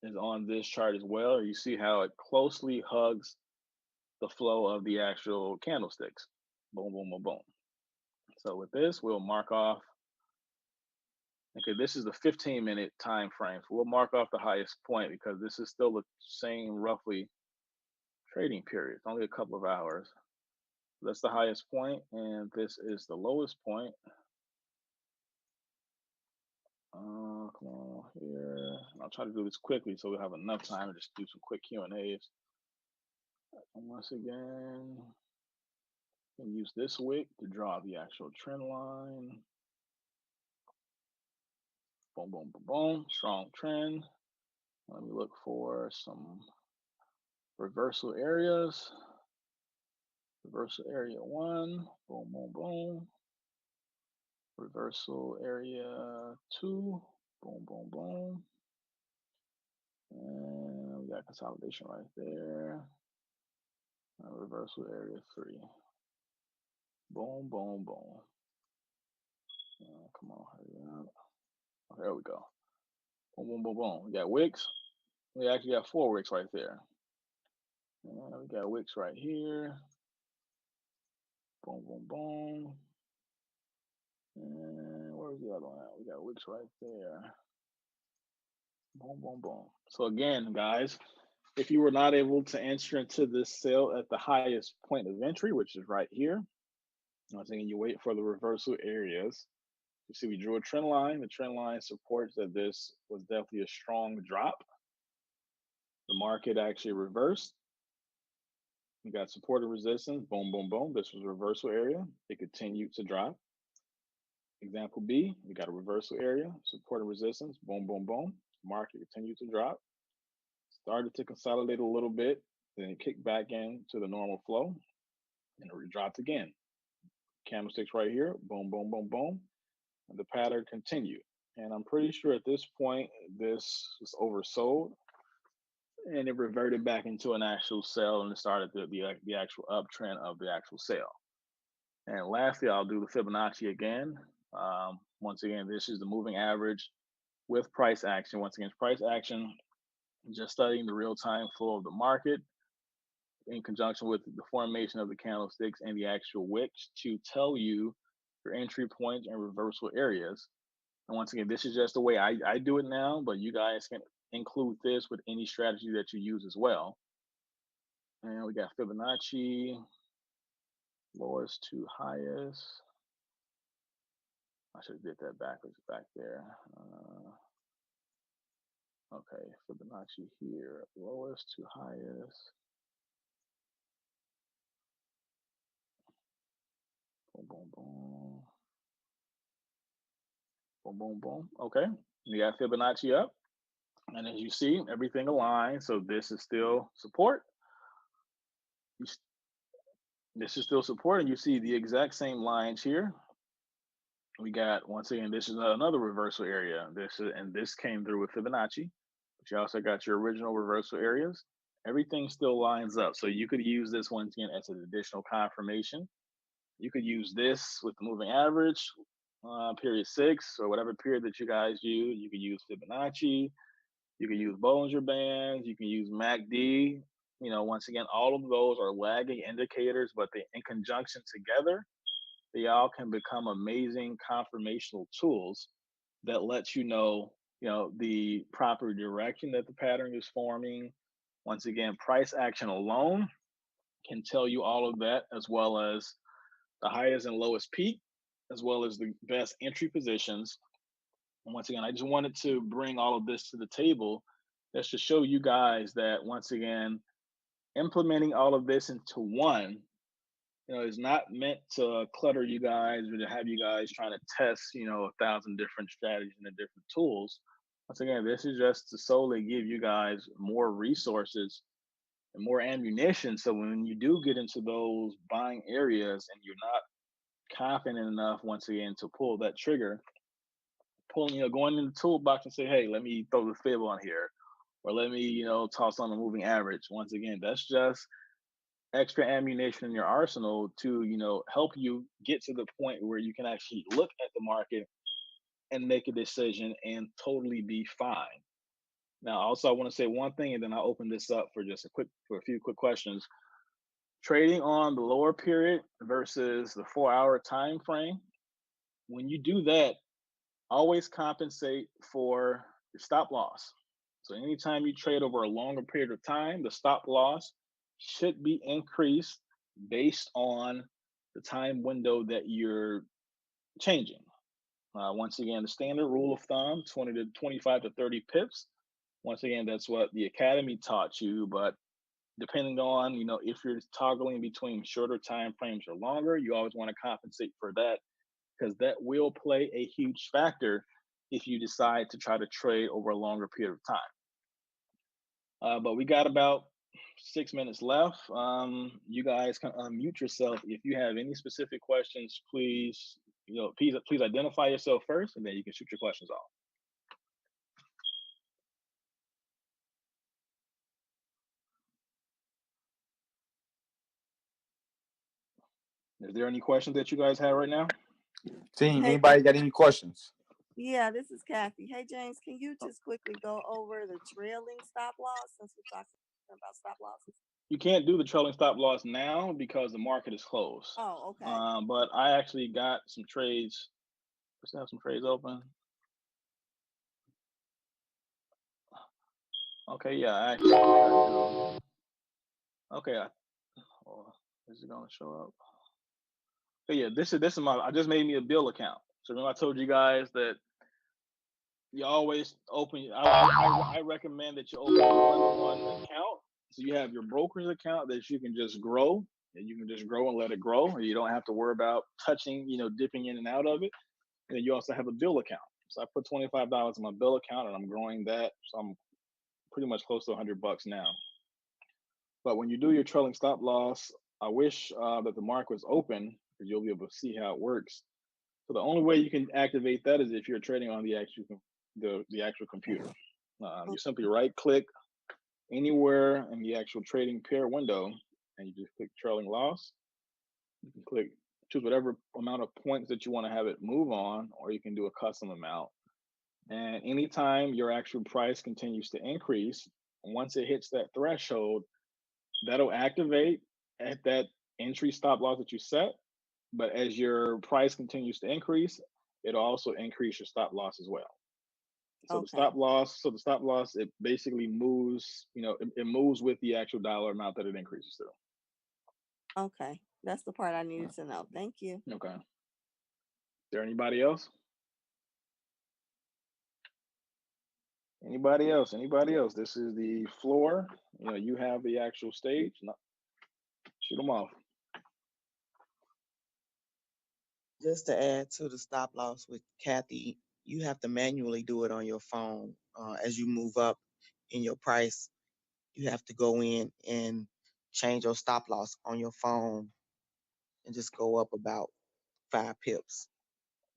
is on this chart as well. You see how it closely hugs the flow of the actual candlesticks. Boom, boom, boom, boom. So with this, we'll mark off. Okay, this is the 15-minute time frame. So we'll mark off the highest point because this is still the same roughly trading period. It's only a couple of hours. That's the highest point, and this is the lowest point. Come on here. I'll try to do this quickly so we have enough time to just do some quick Q&As. And once again, you can use this wick to draw the actual trend line. Boom, boom, boom, boom. Strong trend. Let me look for some reversal areas. Reversal area 1. Boom, boom, boom. Reversal area 2. Boom, boom, boom. And we got consolidation right there. And reversal area 3. Boom, boom, boom. Come on, hurry up. Oh, there we go. Boom, boom, boom, boom. We got wicks. We actually got 4 wicks right there. And we got wicks right here. Boom, boom, boom. And where's the other one at? We got wicks right there. Boom, boom, boom. So again, guys, if you were not able to enter into this sale at the highest point of entry, which is right here, once again, you wait for the reversal areas. You see we drew a trend line. The trend line supports that this was definitely a strong drop. The market actually reversed. We got support and resistance. Boom, boom, boom. This was a reversal area. It continued to drop. Example B, we got a reversal area, support and resistance. Boom, boom, boom. Market continued to drop. Started to consolidate a little bit, then it kicked back into the normal flow, and it dropped again. Candlesticks right here. Boom, boom, boom, boom. And the pattern continued. And I'm pretty sure at this point, this was oversold. And it reverted back into an actual sell, and it started the actual uptrend of the actual sale. And lastly, I'll do the Fibonacci again. Once again, this is the moving average with price action. Once again, price action, just studying the real-time flow of the market in conjunction with the formation of the candlesticks and the actual wicks to tell you your entry points and reversal areas. And once again, this is just the way I do it now, but you guys can include this with any strategy that you use as well. And we got Fibonacci, lowest to highest. I should have did that backwards back there. Okay, Fibonacci here, lowest to highest. Boom, boom, boom. Boom, boom, boom. Okay, you got Fibonacci up. And as you see, everything aligns. So this is still support. This is still support, and you see the exact same lines here. We got, once again, this is another reversal area. This came through with Fibonacci, but you also got your original reversal areas. Everything still lines up. So you could use this once again as an additional confirmation. You could use this with the moving average, period 6, or whatever period that you guys use. You could use Fibonacci. You can use Bollinger Bands. You can use MACD. You know, once again, all of those are lagging indicators, but they, in conjunction together, they all can become amazing confirmational tools that let you know, the proper direction that the pattern is forming. Once again, price action alone can tell you all of that, as well as the highest and lowest peak, as well as the best entry positions. And once again, I just wanted to bring all of this to the table just to show you guys that, once again, implementing all of this into one, is not meant to clutter you guys or to have you guys trying to test, 1,000 different strategies and the different tools. Once again, this is just to solely give you guys more resources and more ammunition. So when you do get into those buying areas and you're not confident enough, once again, to pull that trigger, going in the toolbox and say, hey, let me throw the fib on here, or let me, toss on the moving average. Once again, that's just extra ammunition in your arsenal to, help you get to the point where you can actually look at the market and make a decision and totally be fine. Now, also, I want to say one thing, and then I'll open this up for a few quick questions. Trading on the lower period versus the 4-hour time frame. When you do that, always compensate for your stop loss. So anytime you trade over a longer period of time, the stop loss should be increased based on the time window that you're changing. Once again, the standard rule of thumb, 20 to 25 to 30 pips. Once again, that's what the academy taught you, but depending on, if you're toggling between shorter time frames or longer, you always want to compensate for that, because that will play a huge factor if you decide to try to trade over a longer period of time. But we got about 6 minutes left. You guys can unmute yourself. If you have any specific questions, please identify yourself first, and then you can shoot your questions off. Is there any questions that you guys have right now? Team, anybody got any questions? Yeah, this is Kathy. Hey, James, can you just quickly go over the trailing stop loss since we're talking about stop losses? You can't do the trailing stop loss now because the market is closed. Oh, okay. But I actually got some trades. Let's have some trades open. Okay, yeah, actually. Okay, is it gonna show up? So yeah, this is my. I just made me a bill account. So remember I told you guys that you always open. I recommend that you open a one-to-one account. So you have your broker's account that you can just grow, and you can just grow and let it grow, and you don't have to worry about touching, dipping in and out of it. And then you also have a bill account. So I put $25 in my bill account, and I'm growing that. So I'm pretty much close to $100 now. But when you do your trailing stop loss, I wish that the market was open, because you'll be able to see how it works. So the only way you can activate that is if you're trading on the actual computer. You simply right click anywhere in the actual trading pair window, and you just click trailing loss. You can choose whatever amount of points that you want to have it move on, or you can do a custom amount. And anytime your actual price continues to increase, once it hits that threshold, that'll activate at that entry stop loss that you set. But as your price continues to increase, it'll also increase your stop loss as well. So the stop loss, it basically moves, it moves with the actual dollar amount that it increases to. Okay. That's the part I needed to know. Thank you. Okay. Is there anybody else? Anybody else? This is the floor. You have the actual stage. No. Shoot them off. Just to add to the stop loss with Kathy, you have to manually do it on your phone. As you move up in your price, you have to go in and change your stop loss on your phone and just go up about 5 pips.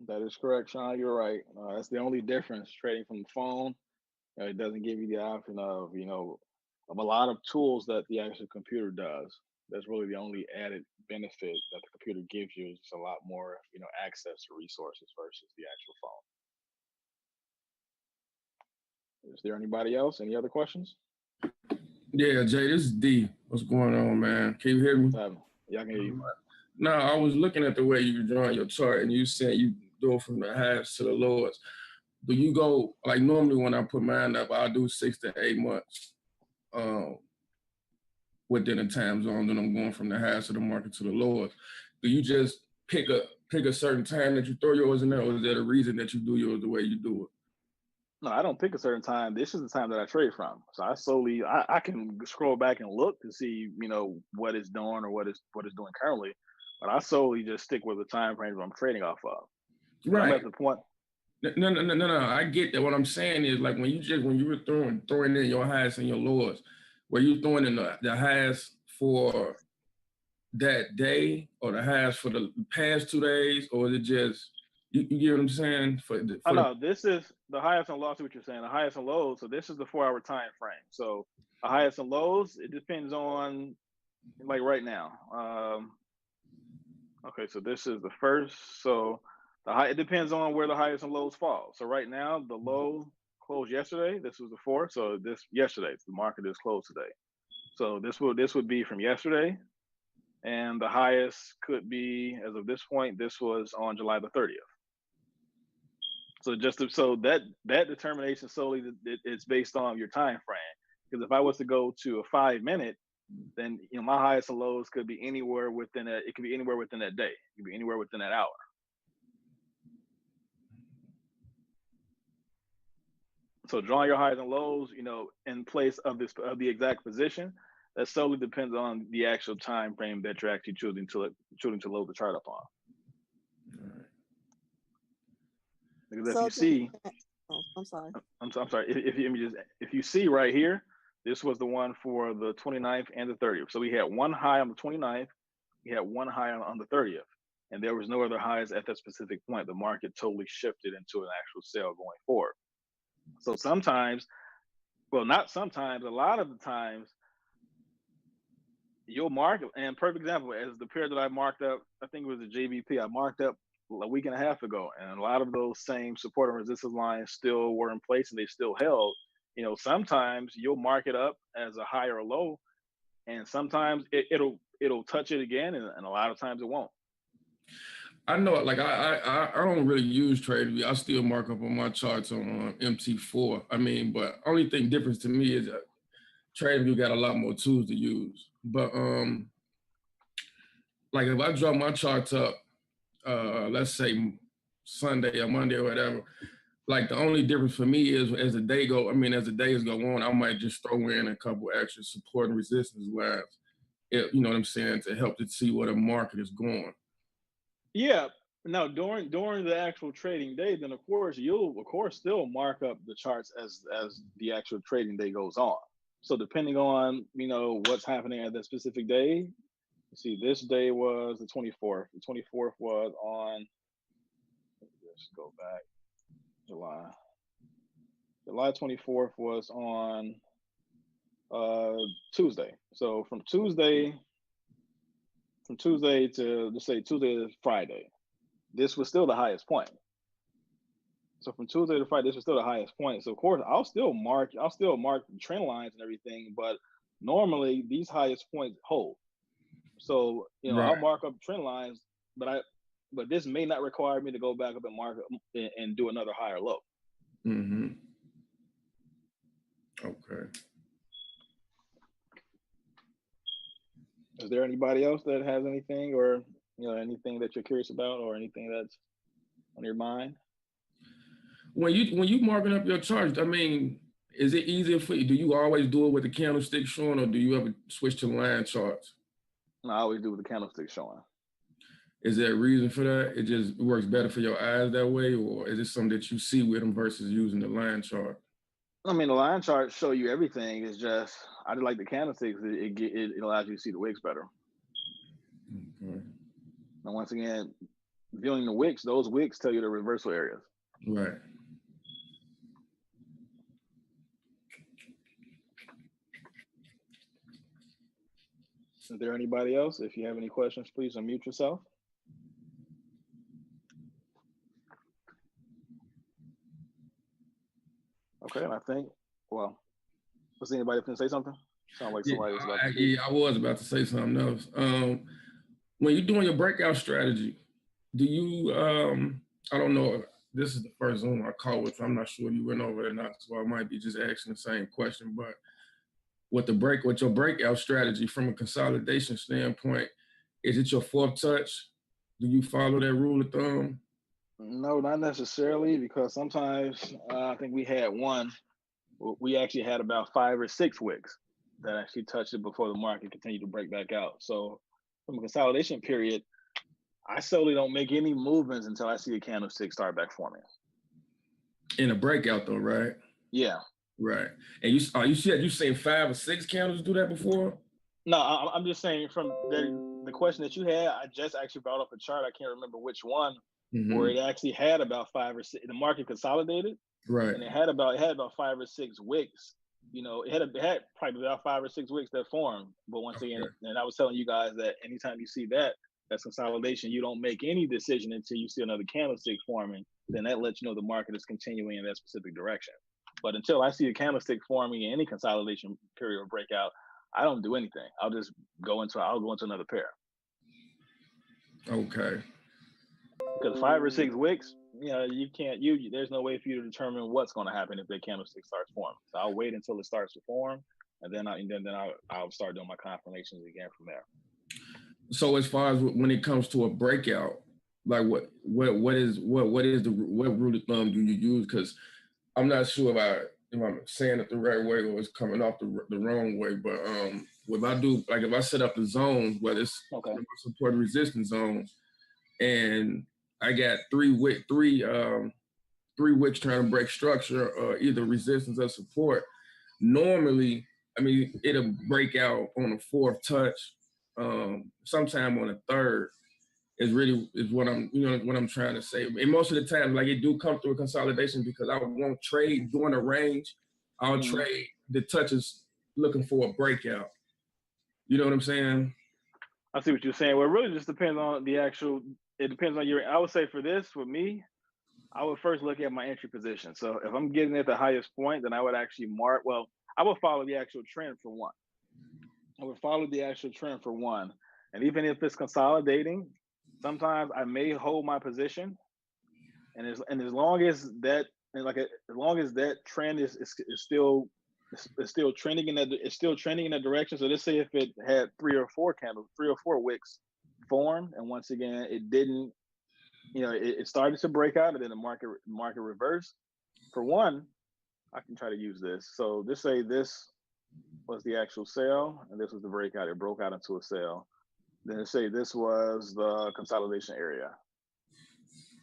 That is correct, Sean. You're right. That's the only difference trading from the phone. It doesn't give you the option of, of a lot of tools that the actual computer does. That's really the only added benefit that the computer gives you, is just a lot more, access to resources versus the actual phone. Is there anybody else? Any other questions? Yeah, Jay, this is D. What's going on, man? Can you hear me? Yeah, I can hear you. No, I was looking at the way you were drawing your chart, and you said you do it from the highs to the lowest. Do you go, like normally when I put mine up, I'll do 6 to 8 months within a time zone, then I'm going from the highs of the market to the lowest. Do you just pick a certain time that you throw yours in there, or is there a reason that you do yours the way you do it? No, I don't pick a certain time. This is the time that I trade from. So I can scroll back and look to see, what it's doing or what it's doing currently. But I solely just stick with the time frames I'm trading off of. Right. I'm at the point. No. I get that. What I'm saying is, like, when you were throwing in your highs and your lows, were you throwing in the highs for that day, or the highs for the past 2 days, or is it just you get what I'm saying? This is the highest and lows. What you're saying, the highest and lows. So this is the 4-hour time frame. So the highest and lows, it depends on, like right now. Okay, so this is the first. So it depends on where the highest and lows fall. So right now, the low closed yesterday. This was the 4th. So yesterday, the market is closed today. So this would be from yesterday. And the highest could be, as of this point, this was on July the 30th. So so that determination solely it's based on your time frame. Because if I was to go to a 5-minute, then my highest and lows could be anywhere within that. It could be anywhere within that day. It could be anywhere within that hour. So drawing your highs and lows, in place of the exact position, that solely depends on the actual time frame that you're actually choosing to load the chart up on. Because if you see, I'm sorry. I'm sorry. If you see right here, this was the one for the 29th and the 30th. So we had one high on the 29th, we had one high on the 30th, and there was no other highs at that specific point. The market totally shifted into an actual sale going forward. So sometimes, well, not sometimes, a lot of the times, you'll mark, and perfect example, as the pair that I marked up, I think it was the JBP, I marked up a week and a half ago, and a lot of those same support and resistance lines still were in place and they still held. Sometimes you'll mark it up as a high or low, and sometimes it'll touch it again, and a lot of times it won't. I know, like I don't really use TradingView. I still mark up on my charts on MT4. I mean, but only thing difference to me is that TradingView got a lot more tools to use. But like if I draw my charts up, let's say Sunday or Monday or whatever, like the only difference for me is as the days go on, I might just throw in a couple extra support and resistance lines. You know what I'm saying, to help to see where the market is going. Yeah. Now during the actual trading day, then of course you'll still mark up the charts as the actual trading day goes on. So depending on what's happening at that specific day, see, this day was the 24th. The 24th was on. Let's go back. July 24th was on Tuesday. So from Tuesday to, let's say, Tuesday to Friday, this was still the highest point. So from Tuesday to Friday, this was still the highest point. So of course, I'll still mark the trend lines and everything, but normally these highest points hold. So right. I'll mark up trend lines, but this may not require me to go back up and mark and do another higher low. Mm-hmm. Okay. Is there anybody else that has anything, or anything that you're curious about, or anything that's on your mind? When you marking up your charts, I mean, is it easier for you? Do you always do it with the candlestick showing, or do you ever switch to line charts? No, I always do with the candlestick showing. Is there a reason for that? It just works better for your eyes that way, or is it something that you see with them versus using the line chart? I mean, the line charts show you everything. It's just I just like the candlesticks. It allows you to see the wicks better. Okay. And once again, viewing the wicks, those wicks tell you the reversal areas. Right. Is there anybody else? If you have any questions, please unmute yourself. Okay, and I think, well, was anybody going to say something? Sound like somebody was about to speak. Yeah, I was about to say something else. When you're doing your breakout strategy, do you, I don't know, this is the first Zoom I caught with, I'm not sure you went over it or not, so I might be just asking the same question, but with your breakout strategy from a consolidation standpoint, is it your fourth touch? Do you follow that rule of thumb? No, not necessarily, because sometimes I think we actually had about 5 or 6 wicks that actually touched it before the market continued to break back out. So from a consolidation period, I solely don't make any movements until I see a candlestick start back forming. In a breakout though, right? Yeah. Right. And you said you've seen 5 or 6 candles do that before? No, I'm just saying from the question that you had, I just actually brought up a chart. I can't remember which one, where it actually had about 5 or 6. The market consolidated, right? And it had about 5 or 6 wicks. It had probably about 5 or 6 wicks that formed. But once again, and I was telling you guys that anytime you see that's consolidation. You don't make any decision until you see another candlestick forming. Then that lets you know the market is continuing in that specific direction. But until I see a candlestick forming in any consolidation period or breakout, I don't do anything. I'll go into another pair. Okay. Because 5 or 6 wicks, you know, you can't. There's no way for you to determine what's going to happen if the candlestick starts forming. So I'll wait until it starts to form, and then I'll start doing my confirmations again from there. So as far as when it comes to a breakout, like what rule of thumb do you use? Because I'm not sure if I'm saying it the right way or it's coming off the wrong way. But if I set up the zones, whether it's support and resistance zones, and I got three wicks trying to break structure, either resistance or support. Normally, I mean, it'll break out on the fourth touch, sometime on the third. Is what I'm trying to say. And most of the time, like it do come through a consolidation because I won't trade during the range. I'll trade the touches looking for a breakout. You know what I'm saying? I see what you're saying. Well, it really just depends on it depends on I would say for me, I would first look at my entry position. So if I'm getting at the highest point, then I would actually I would follow the actual trend for one. And even if it's consolidating, sometimes I may hold my position, and as long as that trend is still trending in that direction. So let's say if it had 3 or 4 wicks formed, and once again it didn't, it started to break out, and then the market reversed. For one, I can try to use this. So let's say this was the actual sell, and this was the breakout. It broke out into a sell. Then let's say this was the consolidation area.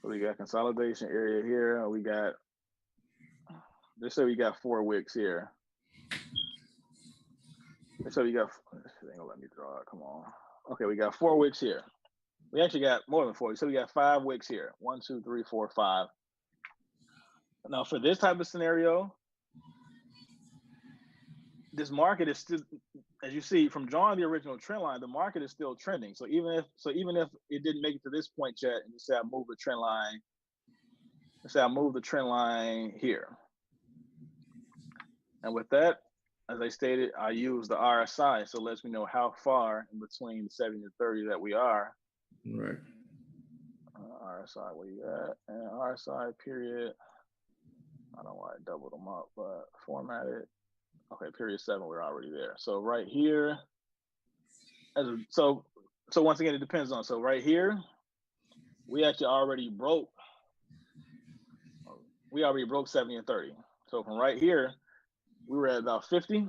So we got consolidation area here, and let's say we got 4 wicks here. Let's say we got, they gonna let me draw it, come on. Okay, we got 4 wicks here. We actually got more than 4. So we got 5 wicks here. 1, 2, 3, 4, 5. Now for this type of scenario, this market is still, as you see from drawing the original trend line, the market is still trending. So even if it didn't make it to this point yet, and you say I move the trend line, here. And with that, as I stated, I use the RSI, so it lets me know how far in between 70 and 30 that we are. Right. RSI, where you at? And RSI period. I don't know why I doubled them up, but formatted. Okay, period 7, we're already there. So right here, so once again, it depends on. So right here, we actually already broke 70 and 30. So from right here, we were at about 50,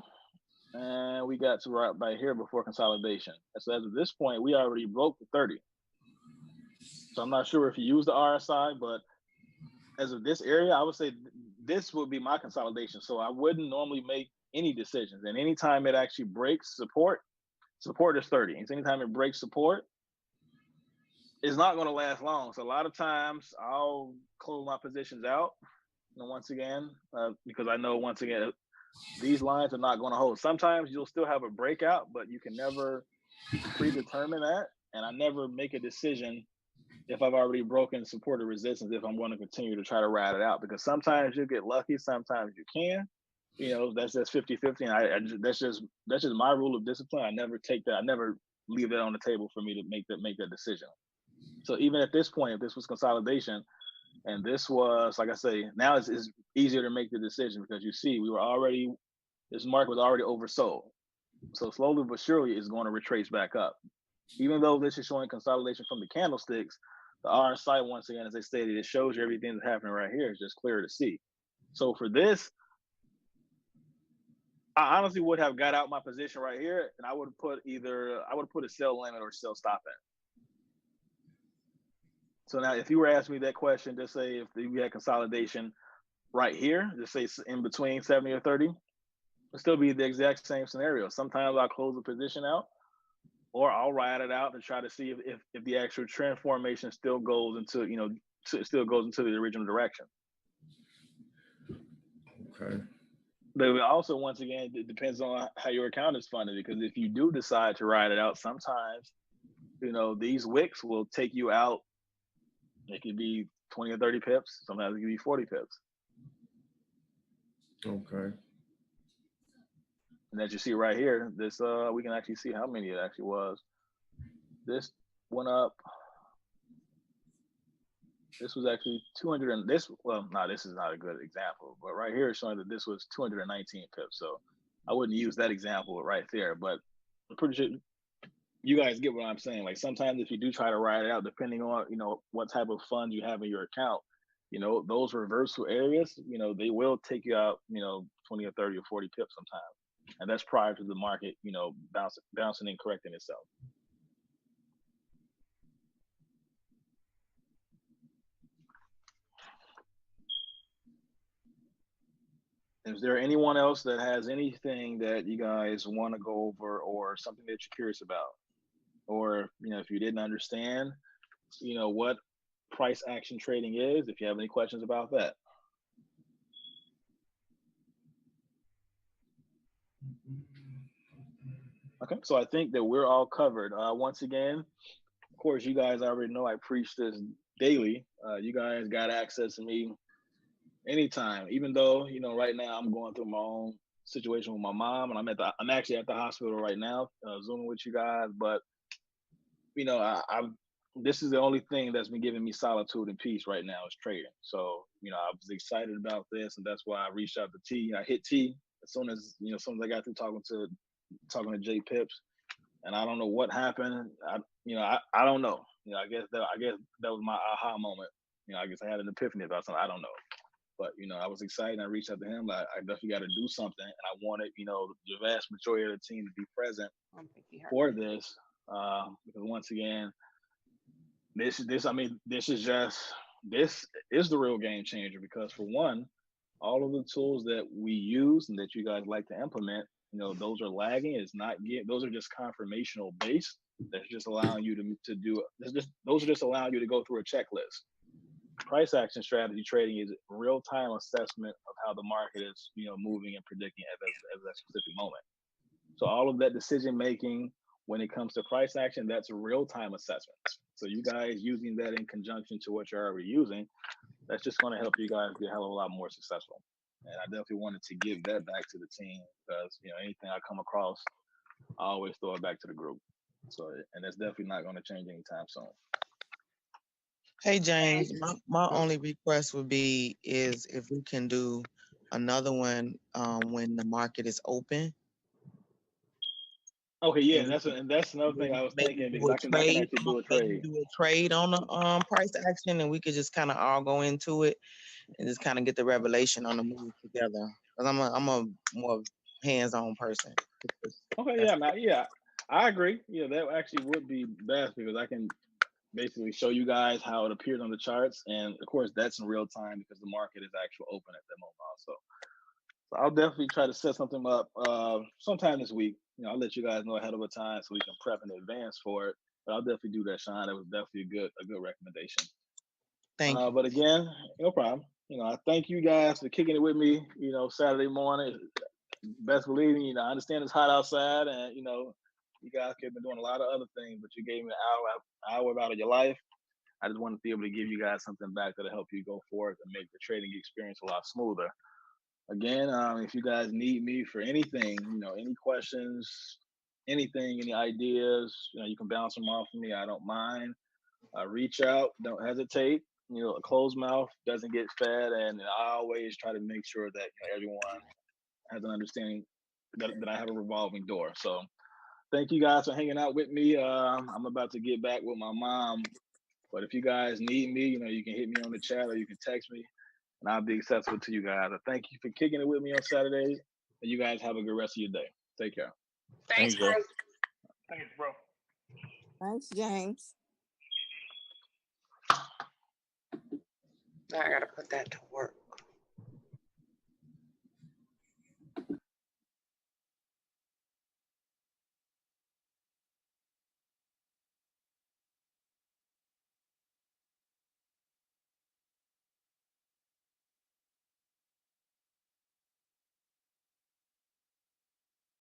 and we got to right by here before consolidation. And so as of this point, we already broke the 30. So I'm not sure if you use the RSI, but as of this area, I would say this would be my consolidation. So I wouldn't normally make any decisions. And anytime it actually breaks support is 30. And anytime it breaks support, it's not going to last long. So a lot of times I'll close my positions out. And once again, because I know these lines are not going to hold. Sometimes you'll still have a breakout, but you can never predetermine that. And I never make a decision if I've already broken support or resistance, if I'm going to continue to try to ride it out, because sometimes you get lucky, sometimes you can. That's just 50-50. And that's just my rule of discipline. I never take that. I never leave that on the table for me to make that decision. So even at this point, if this was consolidation, and this was, like I say, now it's easier to make the decision, because you see, this market was already oversold. So slowly but surely it's going to retrace back up. Even though this is showing consolidation from the candlesticks, the RSI, once again, as I stated, it shows you everything that's happening right here. It's just clear to see. So for this, I honestly would have got out my position right here, and I would put a sell limit or sell stop in. So now, if you were asking me that question, just say if we had consolidation right here, just say in between 70 or 30, it'll still be the exact same scenario. Sometimes I'll close the position out, or I'll ride it out and try to see if the actual trend formation still goes into the original direction. Okay. But also, once again, it depends on how your account is funded, because if you do decide to ride it out, sometimes, these wicks will take you out. It could be 20 or 30 pips. Sometimes it could be 40 pips. Okay. And as you see right here, this we can actually see how many it actually was. This went up. This was actually 200 and this. Well, no, this is not a good example, but right here is showing that this was 219 pips. So I wouldn't use that example right there, but I'm pretty sure you guys get what I'm saying. Like sometimes if you do try to ride it out, depending on, what type of funds you have in your account, those reversal areas, they will take you out, 20 or 30 or 40 pips sometimes. And that's prior to the market, bouncing and correcting itself. Is there anyone else that has anything that you guys want to go over or something that you're curious about? Or, if you didn't understand, what price action trading is, if you have any questions about that. Okay, so I think that we're all covered. Once again, of course, you guys already know I preach this daily. You guys got access to me anytime, even though, right now I'm going through my own situation with my mom, and I'm actually at the hospital right now, Zooming with you guys. But, this is the only thing that's been giving me solitude and peace right now is trading. So, I was excited about this, and that's why I reached out to T. I hit T as soon as I got through talking to Jay Pips, and I don't know what happened. I don't know. I guess that was my aha moment. I guess I had an epiphany about something. I don't know. But, I was excited. I reached out to him. I definitely got to do something. And I wanted, the vast majority of the team to be present for this. Because once again, this is the real game changer. Because for one, all of the tools that we use and that you guys like to implement, those are lagging. Those are just confirmational based. That's just allowing you to do. Those are just allowing you to go through a checklist. Price action strategy trading is real-time assessment of how the market is, moving and predicting at that specific moment. So all of that decision making when it comes to price action, that's a real-time assessment. So you guys using that in conjunction to what you're already using, that's just going to help you guys be a hell of a lot more successful. And I definitely wanted to give that back to the team because anything I come across, I always throw it back to the group. So, and that's definitely not going to change anytime soon. Hey James, my only request would be is if we can do another one when the market is open. Okay, yeah, that's another thing I was thinking because I can actually do a trade. Do a trade on the price action, and we could just kind of all go into it and just kind of get the revelation on the move together. Because I'm a more hands-on person. Okay, yeah, I agree. Yeah, that actually would be best because I can basically show you guys how it appears on the charts, and of course that's in real time because the market is actually open at that moment also. So I'll definitely try to set something up sometime this week. I'll let you guys know ahead of a time so we can prep in advance for it. But I'll definitely do that, Sean. That was definitely a good recommendation. Thank you. But again, no problem. I thank you guys for kicking it with me. Saturday morning. Best believe me, I understand it's hot outside, and you guys could have been doing a lot of other things, but you gave me an hour out of your life. I just want to be able to give you guys something back that'll help you go forward and make the trading experience a lot smoother. Again, if you guys need me for anything, any questions, anything, any ideas, you can bounce them off of me. I don't mind. Reach out. Don't hesitate. A closed mouth doesn't get fed, and I always try to make sure that everyone has an understanding that I have a revolving door. So thank you guys for hanging out with me. I'm about to get back with my mom, but if you guys need me, you can hit me on the chat or you can text me, and I'll be accessible to you guys. I thank you for kicking it with me on Saturdays, and you guys have a good rest of your day. Take care. Thanks, bro. Thanks, bro. Thanks, James. Now I gotta put that to work.